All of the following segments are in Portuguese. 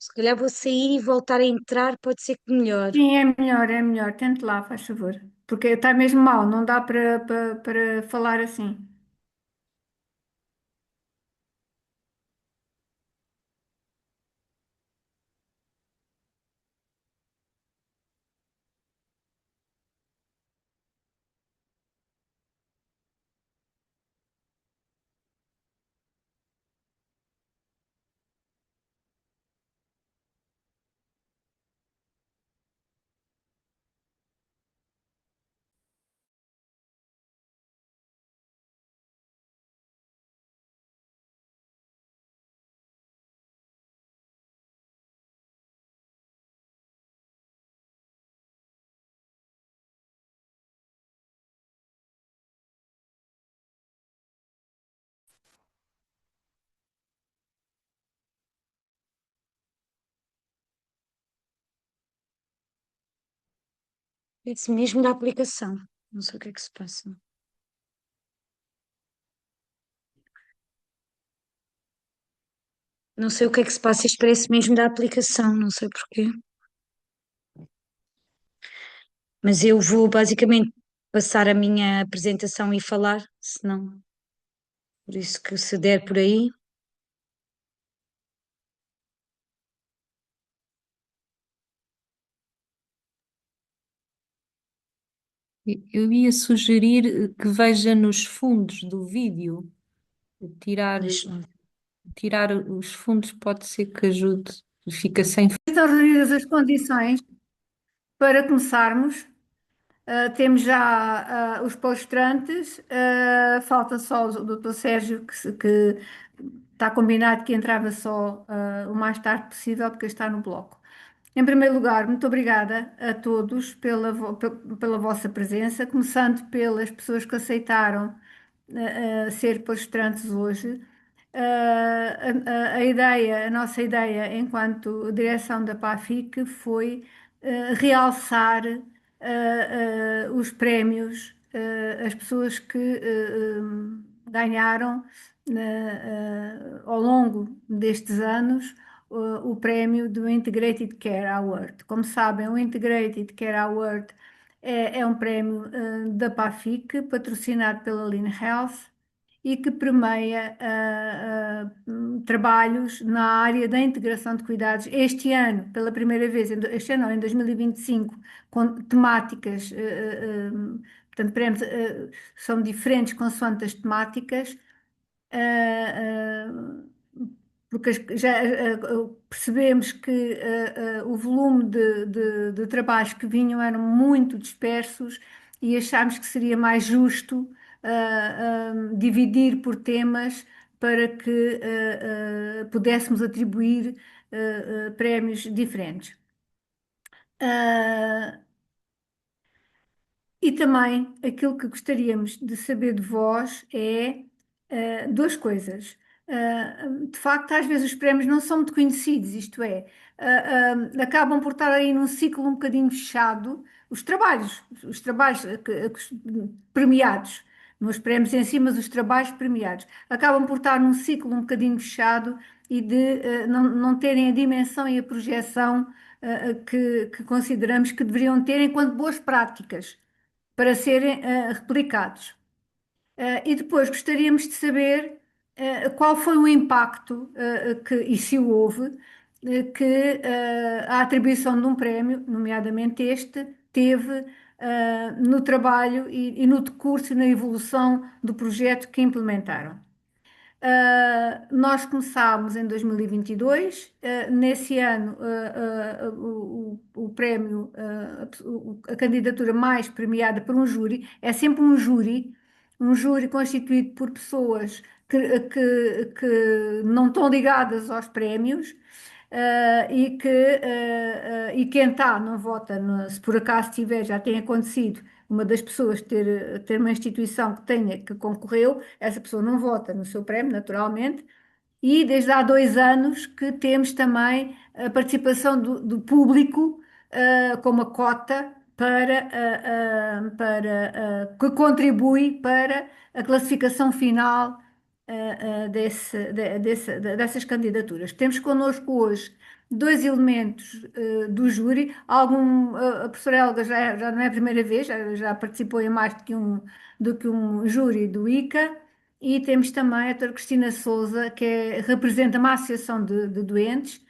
Se calhar vou sair e voltar a entrar, pode ser que melhor. Sim, é melhor, é melhor. Tente lá, faz favor. Porque está mesmo mal, não dá para falar assim. Esse mesmo da aplicação. Não sei o que é que se passa. Não sei o que é que se passa, isto parece mesmo da aplicação, não sei porquê. Mas eu vou basicamente passar a minha apresentação e falar, se não, por isso que se der por aí. Eu ia sugerir que veja nos fundos do vídeo, tirar, Deixa-me ver. tirar os fundos pode ser que ajude, fica sem. Estão reunidas as condições para começarmos. Temos já os palestrantes, falta só o Dr. Sérgio, que está combinado que entrava só o mais tarde possível, porque está no bloco. Em primeiro lugar, muito obrigada a todos pela vossa presença, começando pelas pessoas que aceitaram ser palestrantes hoje. A nossa ideia enquanto direção da PAFIC foi realçar os prémios, as pessoas que ganharam ao longo destes anos o prémio do Integrated Care Award. Como sabem, o Integrated Care Award é um prémio da PAFIC, patrocinado pela Lean Health e que premia trabalhos na área da integração de cuidados. Este ano, pela primeira vez, este ano, não, em 2025, com temáticas, portanto, prémios são diferentes consoante as temáticas, ah, porque percebemos que o volume de trabalhos que vinham eram muito dispersos e achámos que seria mais justo dividir por temas para que pudéssemos atribuir prémios diferentes. Ah, e também aquilo que gostaríamos de saber de vós é duas coisas. De facto, às vezes os prémios não são muito conhecidos, isto é, acabam por estar aí num ciclo um bocadinho fechado. Os trabalhos premiados, nos prémios em si, mas os trabalhos premiados, acabam por estar num ciclo um bocadinho fechado e de não terem a dimensão e a projeção que consideramos que deveriam ter enquanto boas práticas para serem replicados. E depois gostaríamos de saber qual foi o impacto e se o houve, que a atribuição de um prémio, nomeadamente este, teve no trabalho e no decurso e na evolução do projeto que implementaram. Nós começámos em 2022. Nesse ano, o prémio, a candidatura mais premiada por um júri, é sempre um júri constituído por pessoas que não estão ligadas aos prémios. E quem está não vota, se por acaso tiver, já tem acontecido, uma das pessoas ter uma instituição que tenha, que concorreu, essa pessoa não vota no seu prémio, naturalmente, e desde há 2 anos que temos também a participação do público, como a cota que contribui para a classificação final dessas candidaturas. Temos connosco hoje dois elementos do júri. A professora Helga já não é a primeira vez, já participou em mais do que um júri do ICA. E temos também a doutora Cristina Souza, representa uma associação de doentes,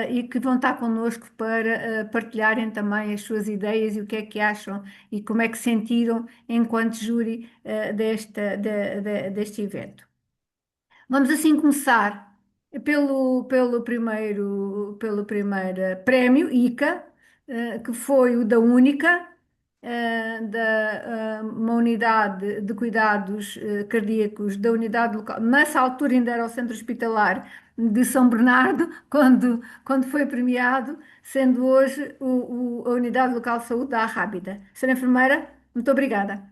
e que vão estar connosco para partilharem também as suas ideias e o que é que acham e como é que sentiram enquanto júri deste evento. Vamos assim começar pelo primeiro prémio ICA, que foi o da Única, uma unidade de cuidados cardíacos da unidade local. Nessa altura ainda era o Centro Hospitalar de São Bernardo, quando foi premiado, sendo hoje a Unidade Local de Saúde da Arrábida. Senhora Enfermeira, muito obrigada.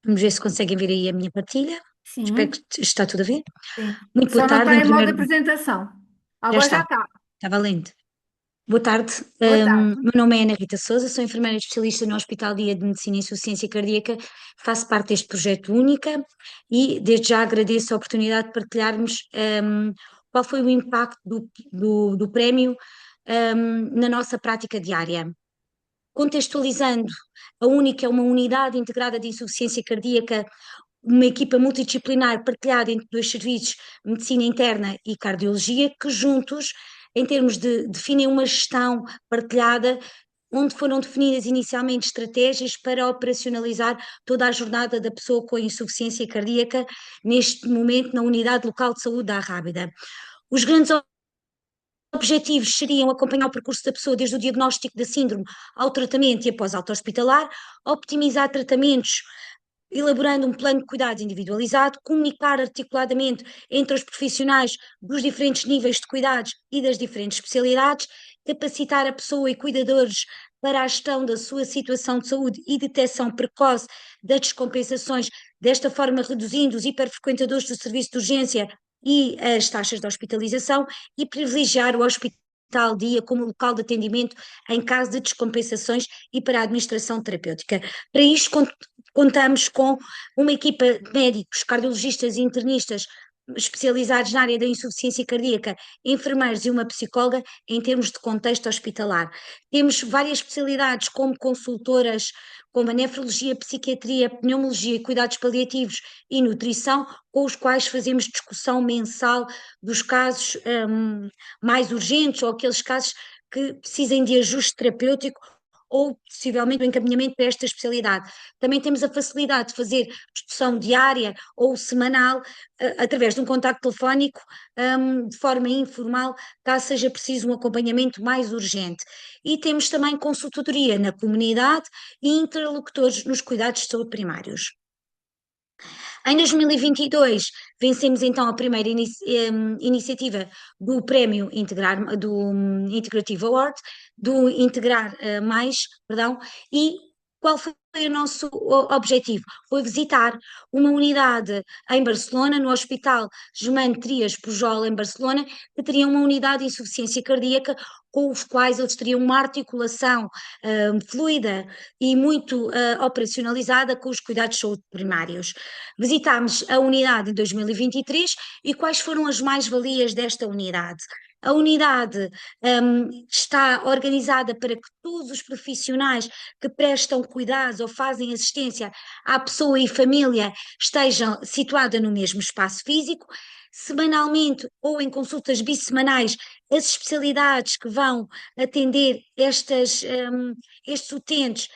Vamos ver se conseguem ver aí a minha partilha. Espero Sim, que está tudo a ver. sim. Muito boa Só não tarde, está em em modo de primeiro... apresentação. Já Agora já está, está. está valendo. Boa tarde, Boa tarde. meu nome é Ana Rita Souza, sou enfermeira especialista no Hospital Dia de Medicina e Insuficiência Cardíaca, faço parte deste projeto Única e desde já agradeço a oportunidade de partilharmos qual foi o impacto do prémio na nossa prática diária. Contextualizando, a Única é uma unidade integrada de insuficiência cardíaca, uma equipa multidisciplinar partilhada entre dois serviços, medicina interna e cardiologia, que juntos, em termos definem uma gestão partilhada, onde foram definidas inicialmente estratégias para operacionalizar toda a jornada da pessoa com insuficiência cardíaca, neste momento na unidade local de saúde da Arrábida. Os grandes objetivos seriam acompanhar o percurso da pessoa desde o diagnóstico da síndrome ao tratamento e após alta hospitalar, optimizar tratamentos elaborando um plano de cuidados individualizado, comunicar articuladamente entre os profissionais dos diferentes níveis de cuidados e das diferentes especialidades, capacitar a pessoa e cuidadores para a gestão da sua situação de saúde e detecção precoce das descompensações, desta forma reduzindo os hiperfrequentadores do serviço de urgência e as taxas de hospitalização e privilegiar o hospital dia como local de atendimento em caso de descompensações e para a administração terapêutica. Para isto, contamos com uma equipa de médicos, cardiologistas e internistas especializados na área da insuficiência cardíaca, enfermeiros e uma psicóloga em termos de contexto hospitalar. Temos várias especialidades como consultoras, como a nefrologia, psiquiatria, pneumologia, cuidados paliativos e nutrição, com os quais fazemos discussão mensal dos casos mais urgentes ou aqueles casos que precisem de ajuste terapêutico ou possivelmente o encaminhamento para esta especialidade. Também temos a facilidade de fazer discussão diária ou semanal através de um contacto telefónico de forma informal, caso seja preciso um acompanhamento mais urgente. E temos também consultoria na comunidade e interlocutores nos cuidados de saúde primários. Em 2022, vencemos então a primeira iniciativa do Prémio Integrative Award, do Integrar Mais, perdão, e qual foi o nosso objetivo? Foi visitar uma unidade em Barcelona, no Hospital Germano Trias Pujol, em Barcelona, que teria uma unidade de insuficiência cardíaca, com os quais eles teriam uma articulação fluida e muito operacionalizada com os cuidados de saúde primários. Visitámos a unidade em 2023 e quais foram as mais-valias desta unidade? A unidade está organizada para que todos os profissionais que prestam cuidados ou fazem assistência à pessoa e família estejam situados no mesmo espaço físico. Semanalmente ou em consultas bissemanais, as especialidades que vão atender estes utentes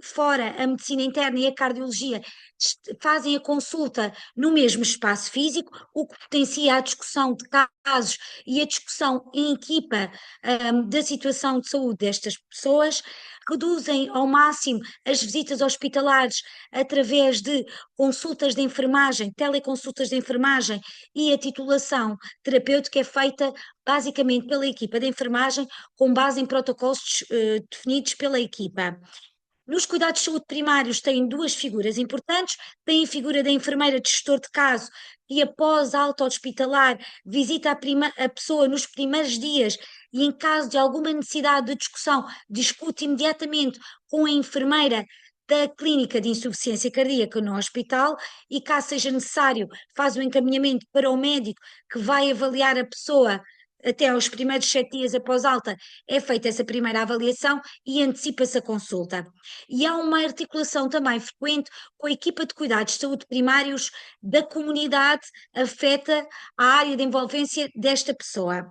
fora a medicina interna e a cardiologia fazem a consulta no mesmo espaço físico, o que potencia a discussão de casos e a discussão em equipa da situação de saúde destas pessoas, reduzem ao máximo as visitas hospitalares através de consultas de enfermagem, teleconsultas de enfermagem, e a titulação terapêutica é feita basicamente pela equipa de enfermagem com base em protocolos definidos pela equipa. Nos cuidados de saúde primários têm duas figuras importantes, tem a figura da enfermeira de gestor de caso, que após a alta hospitalar visita a pessoa nos primeiros dias e em caso de alguma necessidade de discussão, discute imediatamente com a enfermeira da clínica de insuficiência cardíaca no hospital e, caso seja necessário, faz o encaminhamento para o médico que vai avaliar a pessoa até aos primeiros 7 dias após alta, é feita essa primeira avaliação e antecipa-se a consulta. E há uma articulação também frequente com a equipa de cuidados de saúde primários da comunidade afeta a área de envolvência desta pessoa.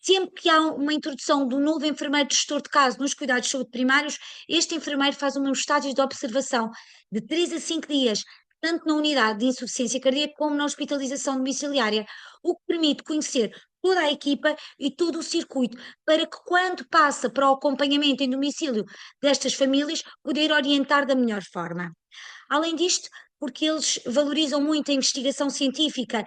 Sempre que há uma introdução do novo enfermeiro de gestor de caso nos cuidados de saúde primários, este enfermeiro faz um estágio de observação de 3 a 5 dias, tanto na unidade de insuficiência cardíaca como na hospitalização domiciliária, o que permite conhecer toda a equipa e todo o circuito, para que quando passa para o acompanhamento em domicílio destas famílias, poder orientar da melhor forma. Além disto, porque eles valorizam muito a investigação científica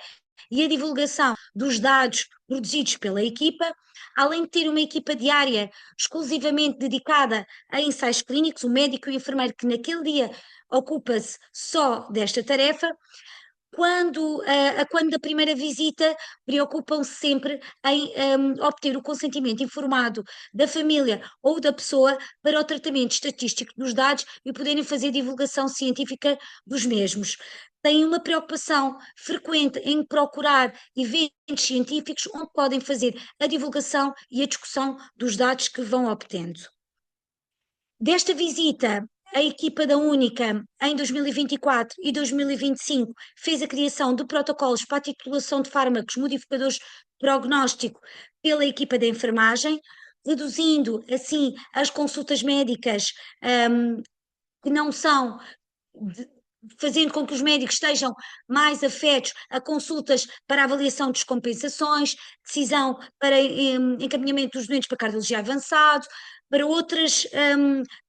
e a divulgação dos dados produzidos pela equipa, além de ter uma equipa diária exclusivamente dedicada a ensaios clínicos, o médico e o enfermeiro que naquele dia ocupa-se só desta tarefa, quando da primeira visita, preocupam-se sempre em obter o consentimento informado da família ou da pessoa para o tratamento estatístico dos dados e poderem fazer divulgação científica dos mesmos. Têm uma preocupação frequente em procurar eventos científicos onde podem fazer a divulgação e a discussão dos dados que vão obtendo. Desta visita, a equipa da Única, em 2024 e 2025, fez a criação de protocolos para a titulação de fármacos modificadores de prognóstico pela equipa da enfermagem, reduzindo assim as consultas médicas que não são, fazendo com que os médicos estejam mais afetos a consultas para avaliação de descompensações, decisão para encaminhamento dos doentes para cardiologia avançado, para outras,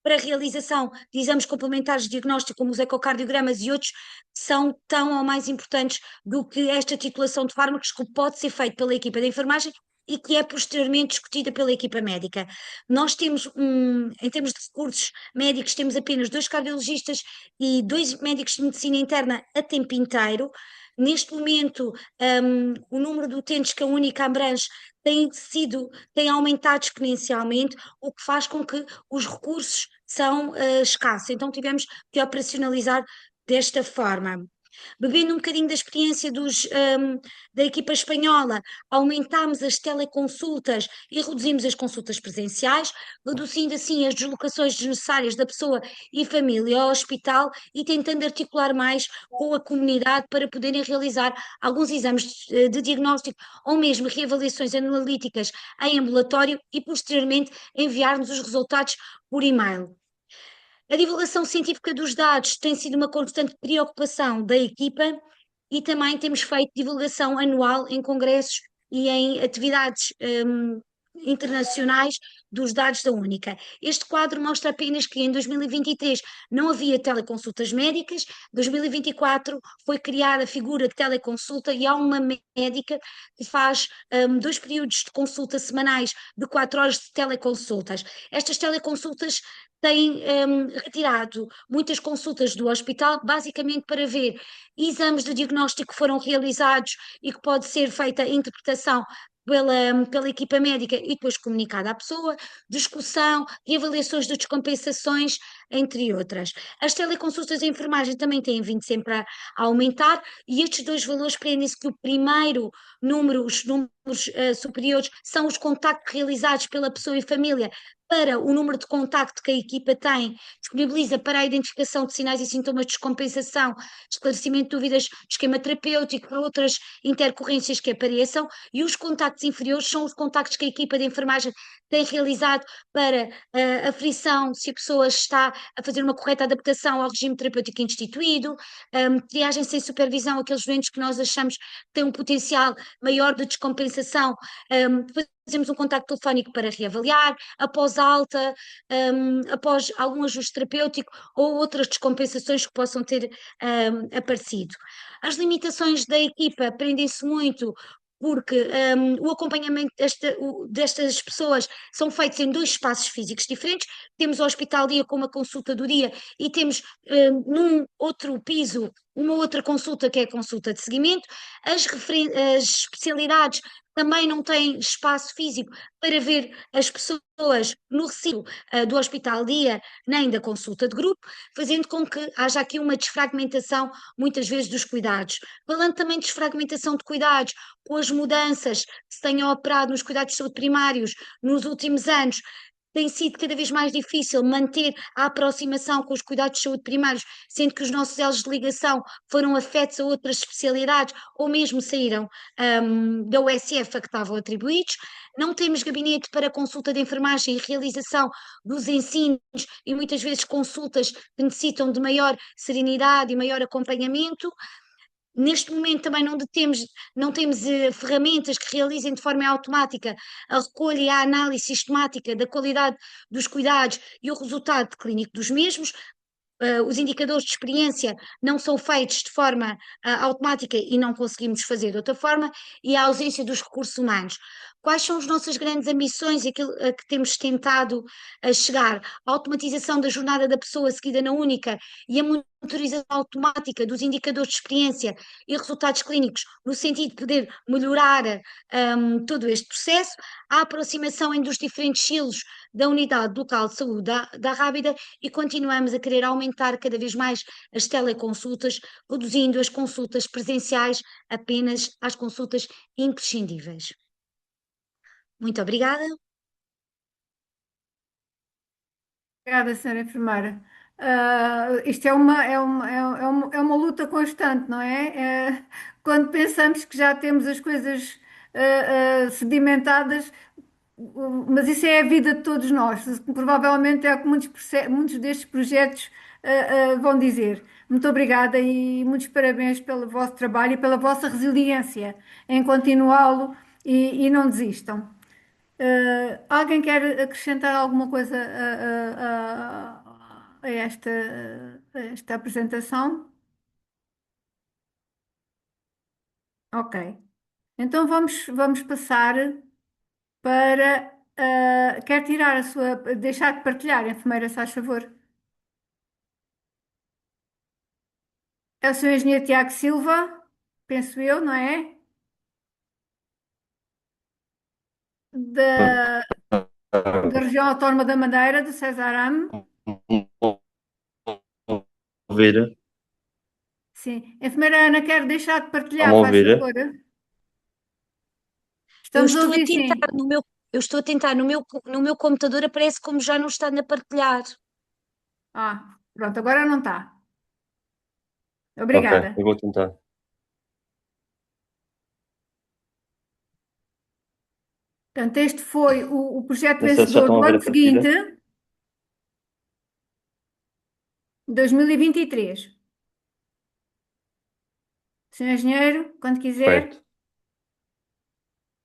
para a realização de exames complementares de diagnóstico, como os ecocardiogramas e outros, que são tão ou mais importantes do que esta titulação de fármacos que pode ser feito pela equipa de enfermagem e que é posteriormente discutida pela equipa médica. Nós temos, em termos de recursos médicos, temos apenas 2 cardiologistas e 2 médicos de medicina interna a tempo inteiro. Neste momento, o número de utentes que a Única abrange tem aumentado exponencialmente, o que faz com que os recursos são escassos. Então tivemos que operacionalizar desta forma. Bebendo um bocadinho da experiência da equipa espanhola, aumentámos as teleconsultas e reduzimos as consultas presenciais, reduzindo assim as deslocações desnecessárias da pessoa e família ao hospital e tentando articular mais com a comunidade para poderem realizar alguns exames de diagnóstico ou mesmo reavaliações analíticas em ambulatório e posteriormente enviar-nos os resultados por e-mail. A divulgação científica dos dados tem sido uma constante preocupação da equipa e também temos feito divulgação anual em congressos e em atividades internacionais dos dados da Única. Este quadro mostra apenas que em 2023 não havia teleconsultas médicas, 2024 foi criada a figura de teleconsulta e há uma médica que faz 2 períodos de consulta semanais de 4 horas de teleconsultas. Estas teleconsultas têm retirado muitas consultas do hospital, basicamente para ver exames de diagnóstico que foram realizados e que pode ser feita a interpretação pela equipa médica e depois comunicada à pessoa, discussão e avaliações de descompensações, entre outras. As teleconsultas de enfermagem também têm vindo sempre a aumentar e estes 2 valores prendem-se que o primeiro número, os números superiores, são os contactos realizados pela pessoa e família para o número de contacto que a equipa tem, disponibiliza para a identificação de sinais e sintomas de descompensação, esclarecimento de dúvidas de esquema terapêutico, para outras intercorrências que apareçam, e os contactos inferiores são os contactos que a equipa de enfermagem tem realizado para a aferição se a pessoa está a fazer uma correta adaptação ao regime terapêutico instituído, triagem sem supervisão, aqueles doentes que nós achamos que têm um potencial maior de descompensação, fazemos um contacto telefónico para reavaliar, após alta, após algum ajuste terapêutico ou outras descompensações que possam ter aparecido. As limitações da equipa prendem-se muito porque o acompanhamento destas pessoas são feitos em 2 espaços físicos diferentes. Temos o hospital dia com uma consulta do dia e temos num outro piso uma outra consulta que é a consulta de seguimento. As especialidades também não têm espaço físico para ver as pessoas no recinto do hospital dia nem da consulta de grupo, fazendo com que haja aqui uma desfragmentação muitas vezes dos cuidados. Falando também de desfragmentação de cuidados, com as mudanças que se tenham operado nos cuidados de saúde primários nos últimos anos, tem sido cada vez mais difícil manter a aproximação com os cuidados de saúde primários, sendo que os nossos elos de ligação foram afetos a outras especialidades ou mesmo saíram da USF a que estavam atribuídos. Não temos gabinete para consulta de enfermagem e realização dos ensinos e muitas vezes consultas que necessitam de maior serenidade e maior acompanhamento. Neste momento também não temos ferramentas que realizem de forma automática a recolha e a análise sistemática da qualidade dos cuidados e o resultado clínico dos mesmos. Os indicadores de experiência não são feitos de forma automática e não conseguimos fazer de outra forma, e a ausência dos recursos humanos. Quais são as nossas grandes ambições e aquilo a que temos tentado chegar? A automatização da jornada da pessoa seguida na única e a monitorização automática dos indicadores de experiência e resultados clínicos, no sentido de poder melhorar todo este processo, a aproximação entre os diferentes silos da unidade local de saúde da Rábida, e continuamos a querer aumentar cada vez mais as teleconsultas, reduzindo as consultas presenciais apenas às consultas imprescindíveis. Muito obrigada. Obrigada, senhora enfermeira. Isto é uma luta constante, não é? Quando pensamos que já temos as coisas sedimentadas, mas isso é a vida de todos nós. Provavelmente é o que muitos destes projetos vão dizer. Muito obrigada e muitos parabéns pelo vosso trabalho e pela vossa resiliência em continuá-lo e não desistam. Alguém quer acrescentar alguma coisa a esta apresentação? Ok. Então vamos passar para. Quer tirar a sua. Deixar de partilhar, enfermeira, se faz favor. É o senhor engenheiro Tiago Silva, penso eu, não é? Da, da região autónoma da Madeira, do Cesarame. Ouvir? Sim. Enfermeira Ana, quer deixar de Estão a partilhar, faz ouvir? favor. Eu Estamos a estou a ouvir, sim. tentar eu estou a tentar no meu computador, aparece como já não está a partilhar. Pronto, agora não está. Ok, Obrigada. eu vou tentar. Portanto, este foi o projeto Não sei se já vencedor estão do a ver ano a partida. seguinte, 2023. Senhor Engenheiro, quando quiser. Perfeito.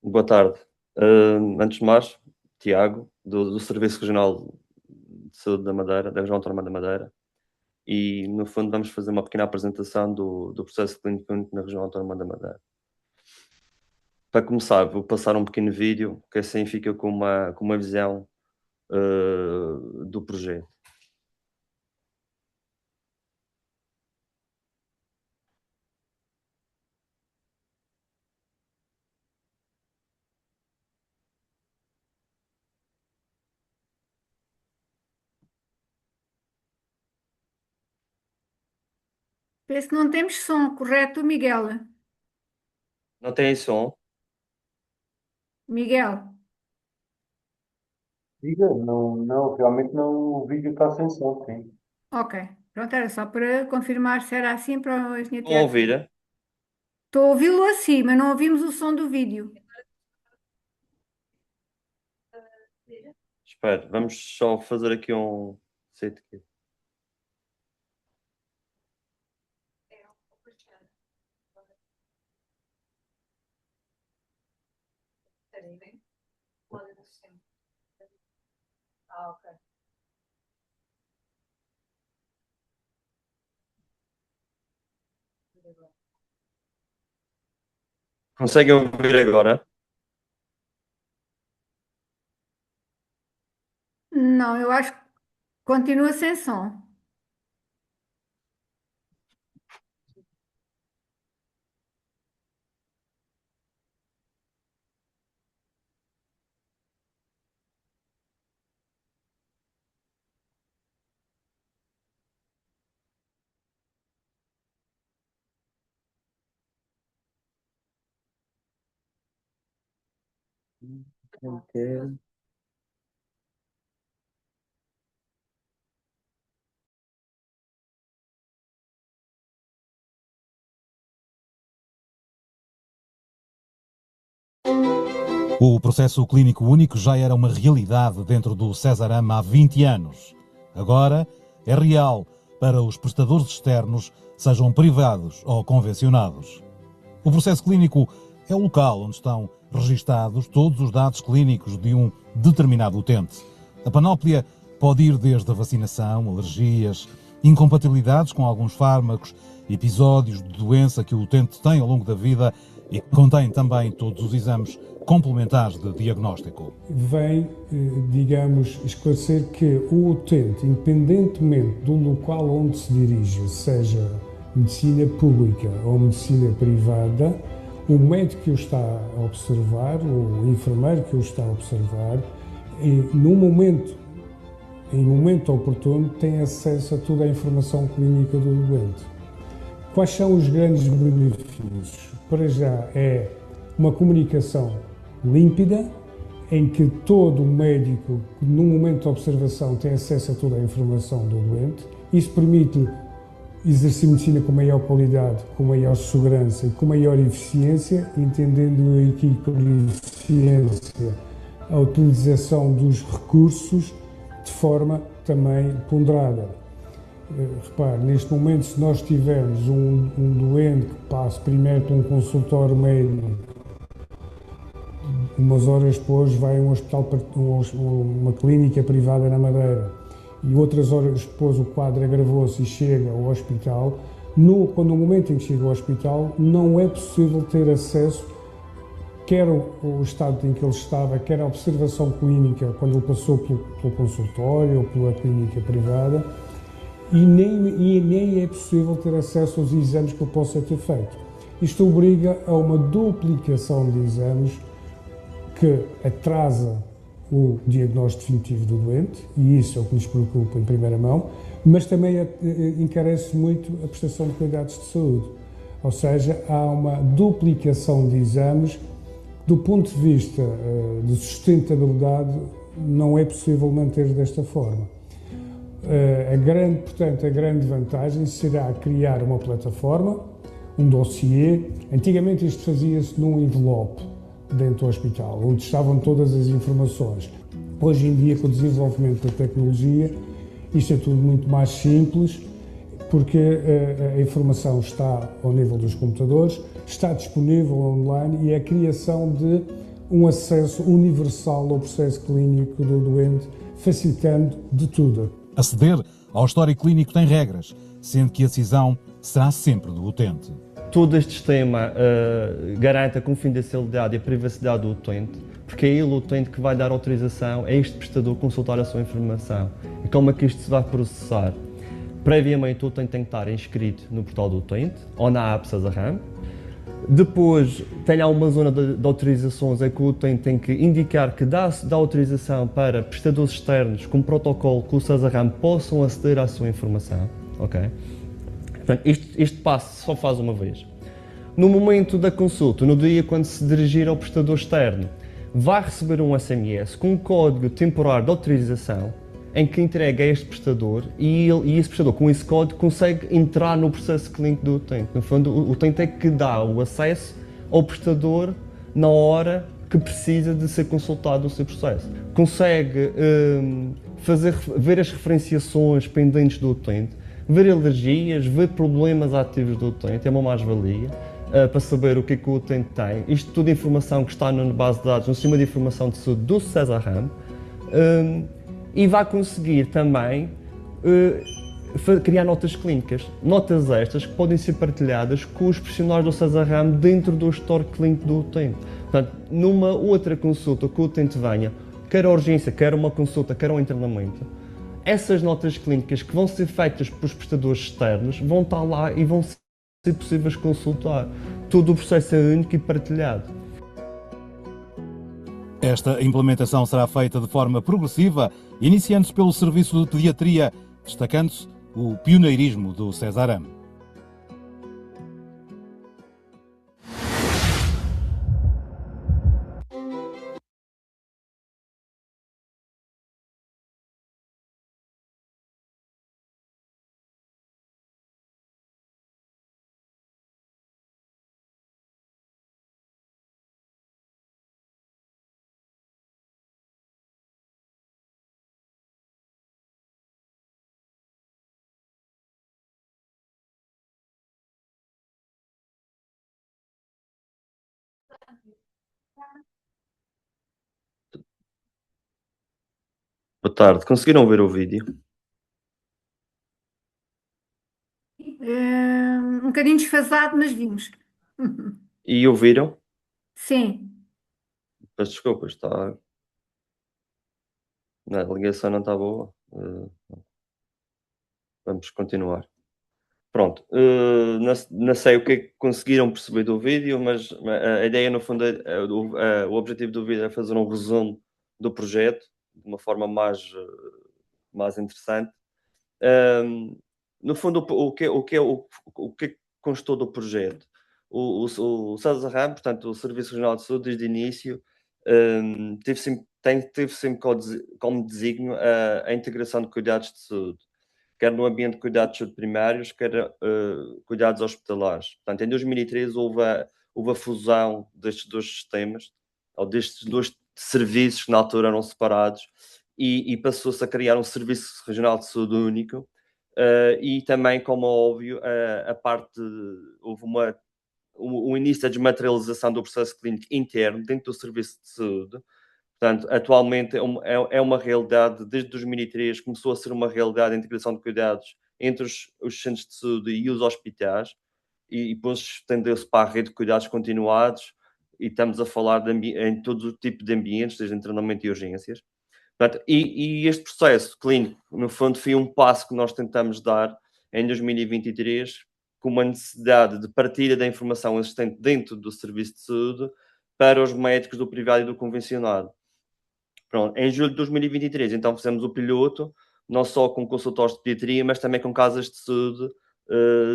Boa tarde. Antes de mais, Tiago, do Serviço Regional de Saúde da Madeira, da Região Autónoma da Madeira, e no fundo vamos fazer uma pequena apresentação do processo clínico único na Região Autónoma da Madeira. Para começar, vou passar um pequeno vídeo que assim fica com uma visão do projeto. Penso que não temos som, correto, Miguel? Não tem som? Miguel. Diga, não, não, realmente não, o vídeo está sem som, sim. Ok. Pronto, era só para confirmar se era assim para o engenheiro Estão a Tiago Silva. ouvir? Estou a ouvi-lo assim, mas não ouvimos o som do vídeo. Espera, vamos só fazer aqui um set aqui. Conseguem ouvir agora? Não, eu acho que continua sem som. Ok. O processo clínico único já era uma realidade dentro do Cesarama há 20 anos. Agora é real para os prestadores externos, sejam privados ou convencionados. O processo clínico é o local onde estão registados todos os dados clínicos de um determinado utente. A panóplia pode ir desde a vacinação, alergias, incompatibilidades com alguns fármacos, episódios de doença que o utente tem ao longo da vida e contém também todos os exames complementares de diagnóstico. Vem, digamos, esclarecer que o utente, independentemente do local onde se dirige, seja medicina pública ou medicina privada, o médico que o está a observar, o enfermeiro que o está a observar, em momento oportuno, tem acesso a toda a informação clínica do doente. Quais são os grandes benefícios? Para já é uma comunicação límpida, em que todo médico, no momento de observação, tem acesso a toda a informação do doente. Isso permite exercer medicina com maior qualidade, com maior segurança e com maior eficiência, entendendo aqui com eficiência a utilização dos recursos de forma também ponderada. Repare, neste momento, se nós tivermos um doente que passe primeiro por um consultório médico, umas horas depois vai a um hospital, uma clínica privada na Madeira, e outras horas depois o quadro agravou-se e chega ao hospital, no momento em que chega ao hospital, não é possível ter acesso, quer o estado em que ele estava, quer a observação clínica, quando ele passou pelo consultório ou pela clínica privada, e nem é possível ter acesso aos exames que ele possa ter feito. Isto obriga a uma duplicação de exames que atrasa o diagnóstico definitivo do doente, e isso é o que nos preocupa em primeira mão, mas também encarece muito a prestação de cuidados de saúde. Ou seja, há uma duplicação de exames. Do ponto de vista de sustentabilidade, não é possível manter desta forma. Portanto, a grande vantagem será criar uma plataforma, um dossiê. Antigamente isto fazia-se num envelope dentro do hospital, onde estavam todas as informações. Hoje em dia, com o desenvolvimento da tecnologia, isto é tudo muito mais simples, porque a informação está ao nível dos computadores, está disponível online e é a criação de um acesso universal ao processo clínico do doente, facilitando de tudo. Aceder ao histórico clínico tem regras, sendo que a decisão será sempre do utente. Todo este sistema garante a confidencialidade e a privacidade do utente, porque é ele o utente que vai dar autorização a este prestador consultar a sua informação. E como é que isto se vai processar? Previamente, o utente tem que estar inscrito no portal do utente ou na app Cesarama. Depois, tem lá uma zona de autorizações em que o utente tem que indicar que dá autorização para prestadores externos com protocolo que o Cesarama possam aceder à sua informação. Okay? Portanto, este passo só faz uma vez. No momento da consulta, no dia quando se dirigir ao prestador externo, vai receber um SMS com um código temporário de autorização em que entrega a este prestador e esse prestador, com esse código, consegue entrar no processo clínico do utente. No fundo, o utente é que dá o acesso ao prestador na hora que precisa de ser consultado o seu processo. Consegue ver as referenciações pendentes do utente, ver alergias, ver problemas ativos do utente, é uma mais-valia para saber o que é que o utente tem. Isto tudo é informação que está na base de dados, no sistema de informação de saúde do Cesarama, e vai conseguir também criar notas clínicas. Notas estas que podem ser partilhadas com os profissionais do Cesarama dentro do histórico clínico do utente. Portanto, numa outra consulta que o utente venha, quer a urgência, quer uma consulta, quer um internamento, essas notas clínicas que vão ser feitas pelos prestadores externos vão estar lá e vão ser possíveis consultar. Todo o processo é único e partilhado. Esta implementação será feita de forma progressiva, iniciando-se pelo Serviço de Pediatria, destacando-se o pioneirismo do Cesarama. Boa tarde. Conseguiram ver o vídeo? Um bocadinho desfasado, mas vimos. E ouviram? Sim. Peço desculpa, está... a ligação não está boa. Vamos continuar. Pronto. Não sei o que é que conseguiram perceber do vídeo, mas a ideia, no fundo, o objetivo do vídeo é fazer um resumo do projeto de uma forma mais interessante. No fundo, o que constou do projeto? O César, portanto, o Serviço Regional de Saúde, desde o início, teve sempre como desígnio a integração de cuidados de saúde, quer no ambiente de cuidados de saúde primários, quer cuidados hospitalares. Portanto, em 2013 houve a fusão destes dois sistemas, ou destes dois serviços que na altura eram separados, e passou-se a criar um Serviço Regional de Saúde único. E também, como é óbvio, houve o início da desmaterialização do processo clínico interno dentro do serviço de saúde. Portanto, atualmente é uma realidade, desde 2003 começou a ser uma realidade a integração de cuidados entre os centros de saúde e os hospitais, e depois estendeu-se para a rede de cuidados continuados, e estamos a falar em todo o tipo de ambientes, desde internamento e urgências. Portanto, e este processo clínico, no fundo, foi um passo que nós tentamos dar em 2023, com uma necessidade de partilha da informação existente dentro do serviço de saúde para os médicos do privado e do convencionado. Pronto, em julho de 2023, então fizemos o piloto, não só com consultórios de pediatria, mas também com casas de saúde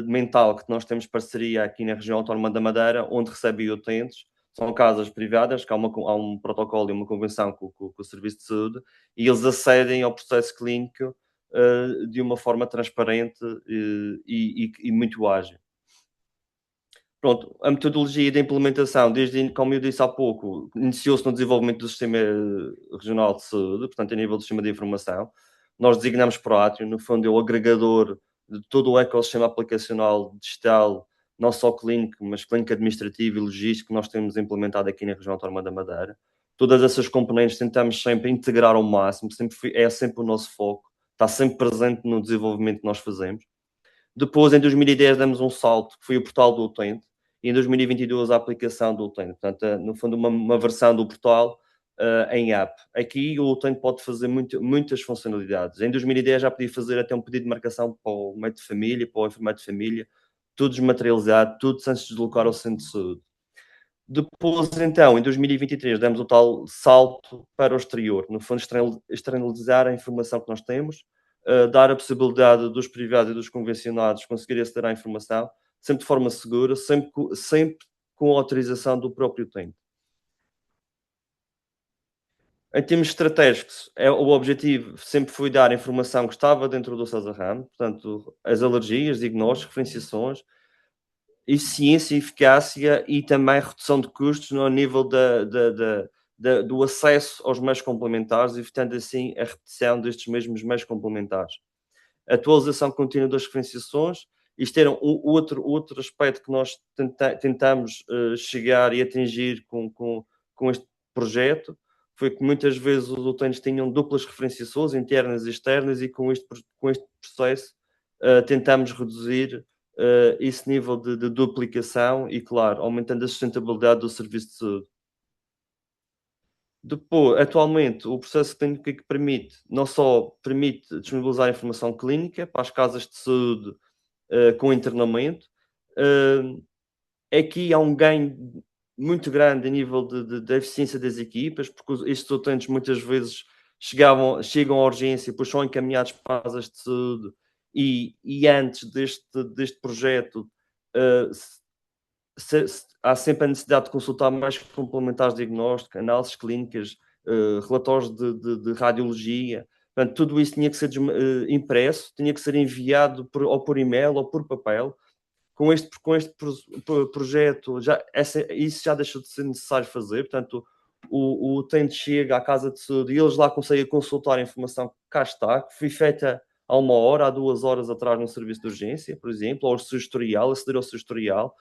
mental, que nós temos parceria aqui na região autónoma da Madeira, onde recebem utentes. São casas privadas, que há um protocolo e uma convenção com o Serviço de Saúde, e eles acedem ao processo clínico de uma forma transparente e muito ágil. Pronto, a metodologia de implementação, como eu disse há pouco, iniciou-se no desenvolvimento do Sistema Regional de Saúde, portanto, a nível do sistema de informação. Nós designamos Proatrio, no fundo, é o agregador de todo o ecossistema aplicacional digital, não só clínico, mas clínico administrativo e logístico, que nós temos implementado aqui na região autónoma da Madeira. Todas essas componentes tentamos sempre integrar ao máximo, é sempre o nosso foco, está sempre presente no desenvolvimento que nós fazemos. Depois, em 2010, demos um salto, que foi o portal do utente, e em 2022 a aplicação do utente. Portanto, no fundo, uma versão do portal em app. Aqui o utente pode fazer muitas funcionalidades. Em 2010 já podia fazer até um pedido de marcação para o médico de família, para o enfermeiro de família, tudo desmaterializado, tudo sem se deslocar ao centro de saúde. Depois, então, em 2023, demos o tal salto para o exterior. No fundo, externalizar a informação que nós temos, dar a possibilidade dos privados e dos convencionados conseguirem aceder à informação, sempre de forma segura, sempre com a autorização do próprio utente. Em termos estratégicos, o objetivo sempre foi dar a informação que estava dentro do César, portanto, as alergias, diagnósticos, referenciações, eficiência, eficácia e também redução de custos no nível do acesso aos meios complementares, evitando assim a repetição destes mesmos meios complementares. Atualização contínua das referenciações. Isto era outro aspecto que nós tentamos chegar e atingir com este projeto, foi que muitas vezes os utentes tinham duplas referenciações, internas e externas, e com este processo tentamos reduzir esse nível de duplicação e, claro, aumentando a sustentabilidade do serviço de saúde. Depois, atualmente, o processo clínico que permite, não só permite disponibilizar informação clínica para as casas de saúde com internamento, aqui há um ganho muito grande a nível da eficiência das equipas, porque estes utentes muitas vezes chegam à urgência, depois são encaminhados para casas de saúde, e antes deste projeto há sempre a necessidade de consultar mais complementares de diagnóstico, análises clínicas, relatórios de radiologia. Portanto, tudo isso tinha que ser impresso, tinha que ser enviado ou por e-mail ou por papel. Com este projeto, isso já deixou de ser necessário fazer. Portanto, o utente chega à casa de saúde e eles lá conseguem consultar a informação que cá está, que foi feita há 1 hora, há 2 horas atrás no serviço de urgência, por exemplo, ou o seu historial, aceder ao seu historial.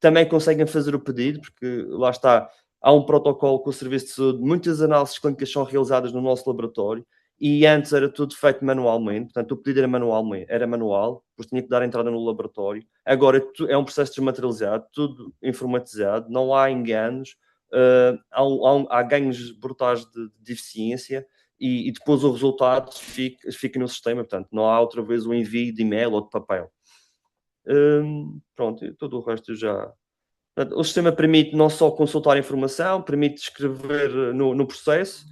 Também conseguem fazer o pedido, porque lá está, há um protocolo com o Serviço de Saúde, muitas análises clínicas são realizadas no nosso laboratório, e antes era tudo feito manualmente, portanto o pedido era manual, depois tinha que dar entrada no laboratório. Agora é um processo desmaterializado, tudo informatizado, não há enganos, há ganhos brutais de eficiência, e depois o resultado fica no sistema, portanto não há outra vez o envio de e-mail ou de papel. Pronto, e todo o resto já... Portanto, o sistema permite não só consultar informação, permite escrever no processo,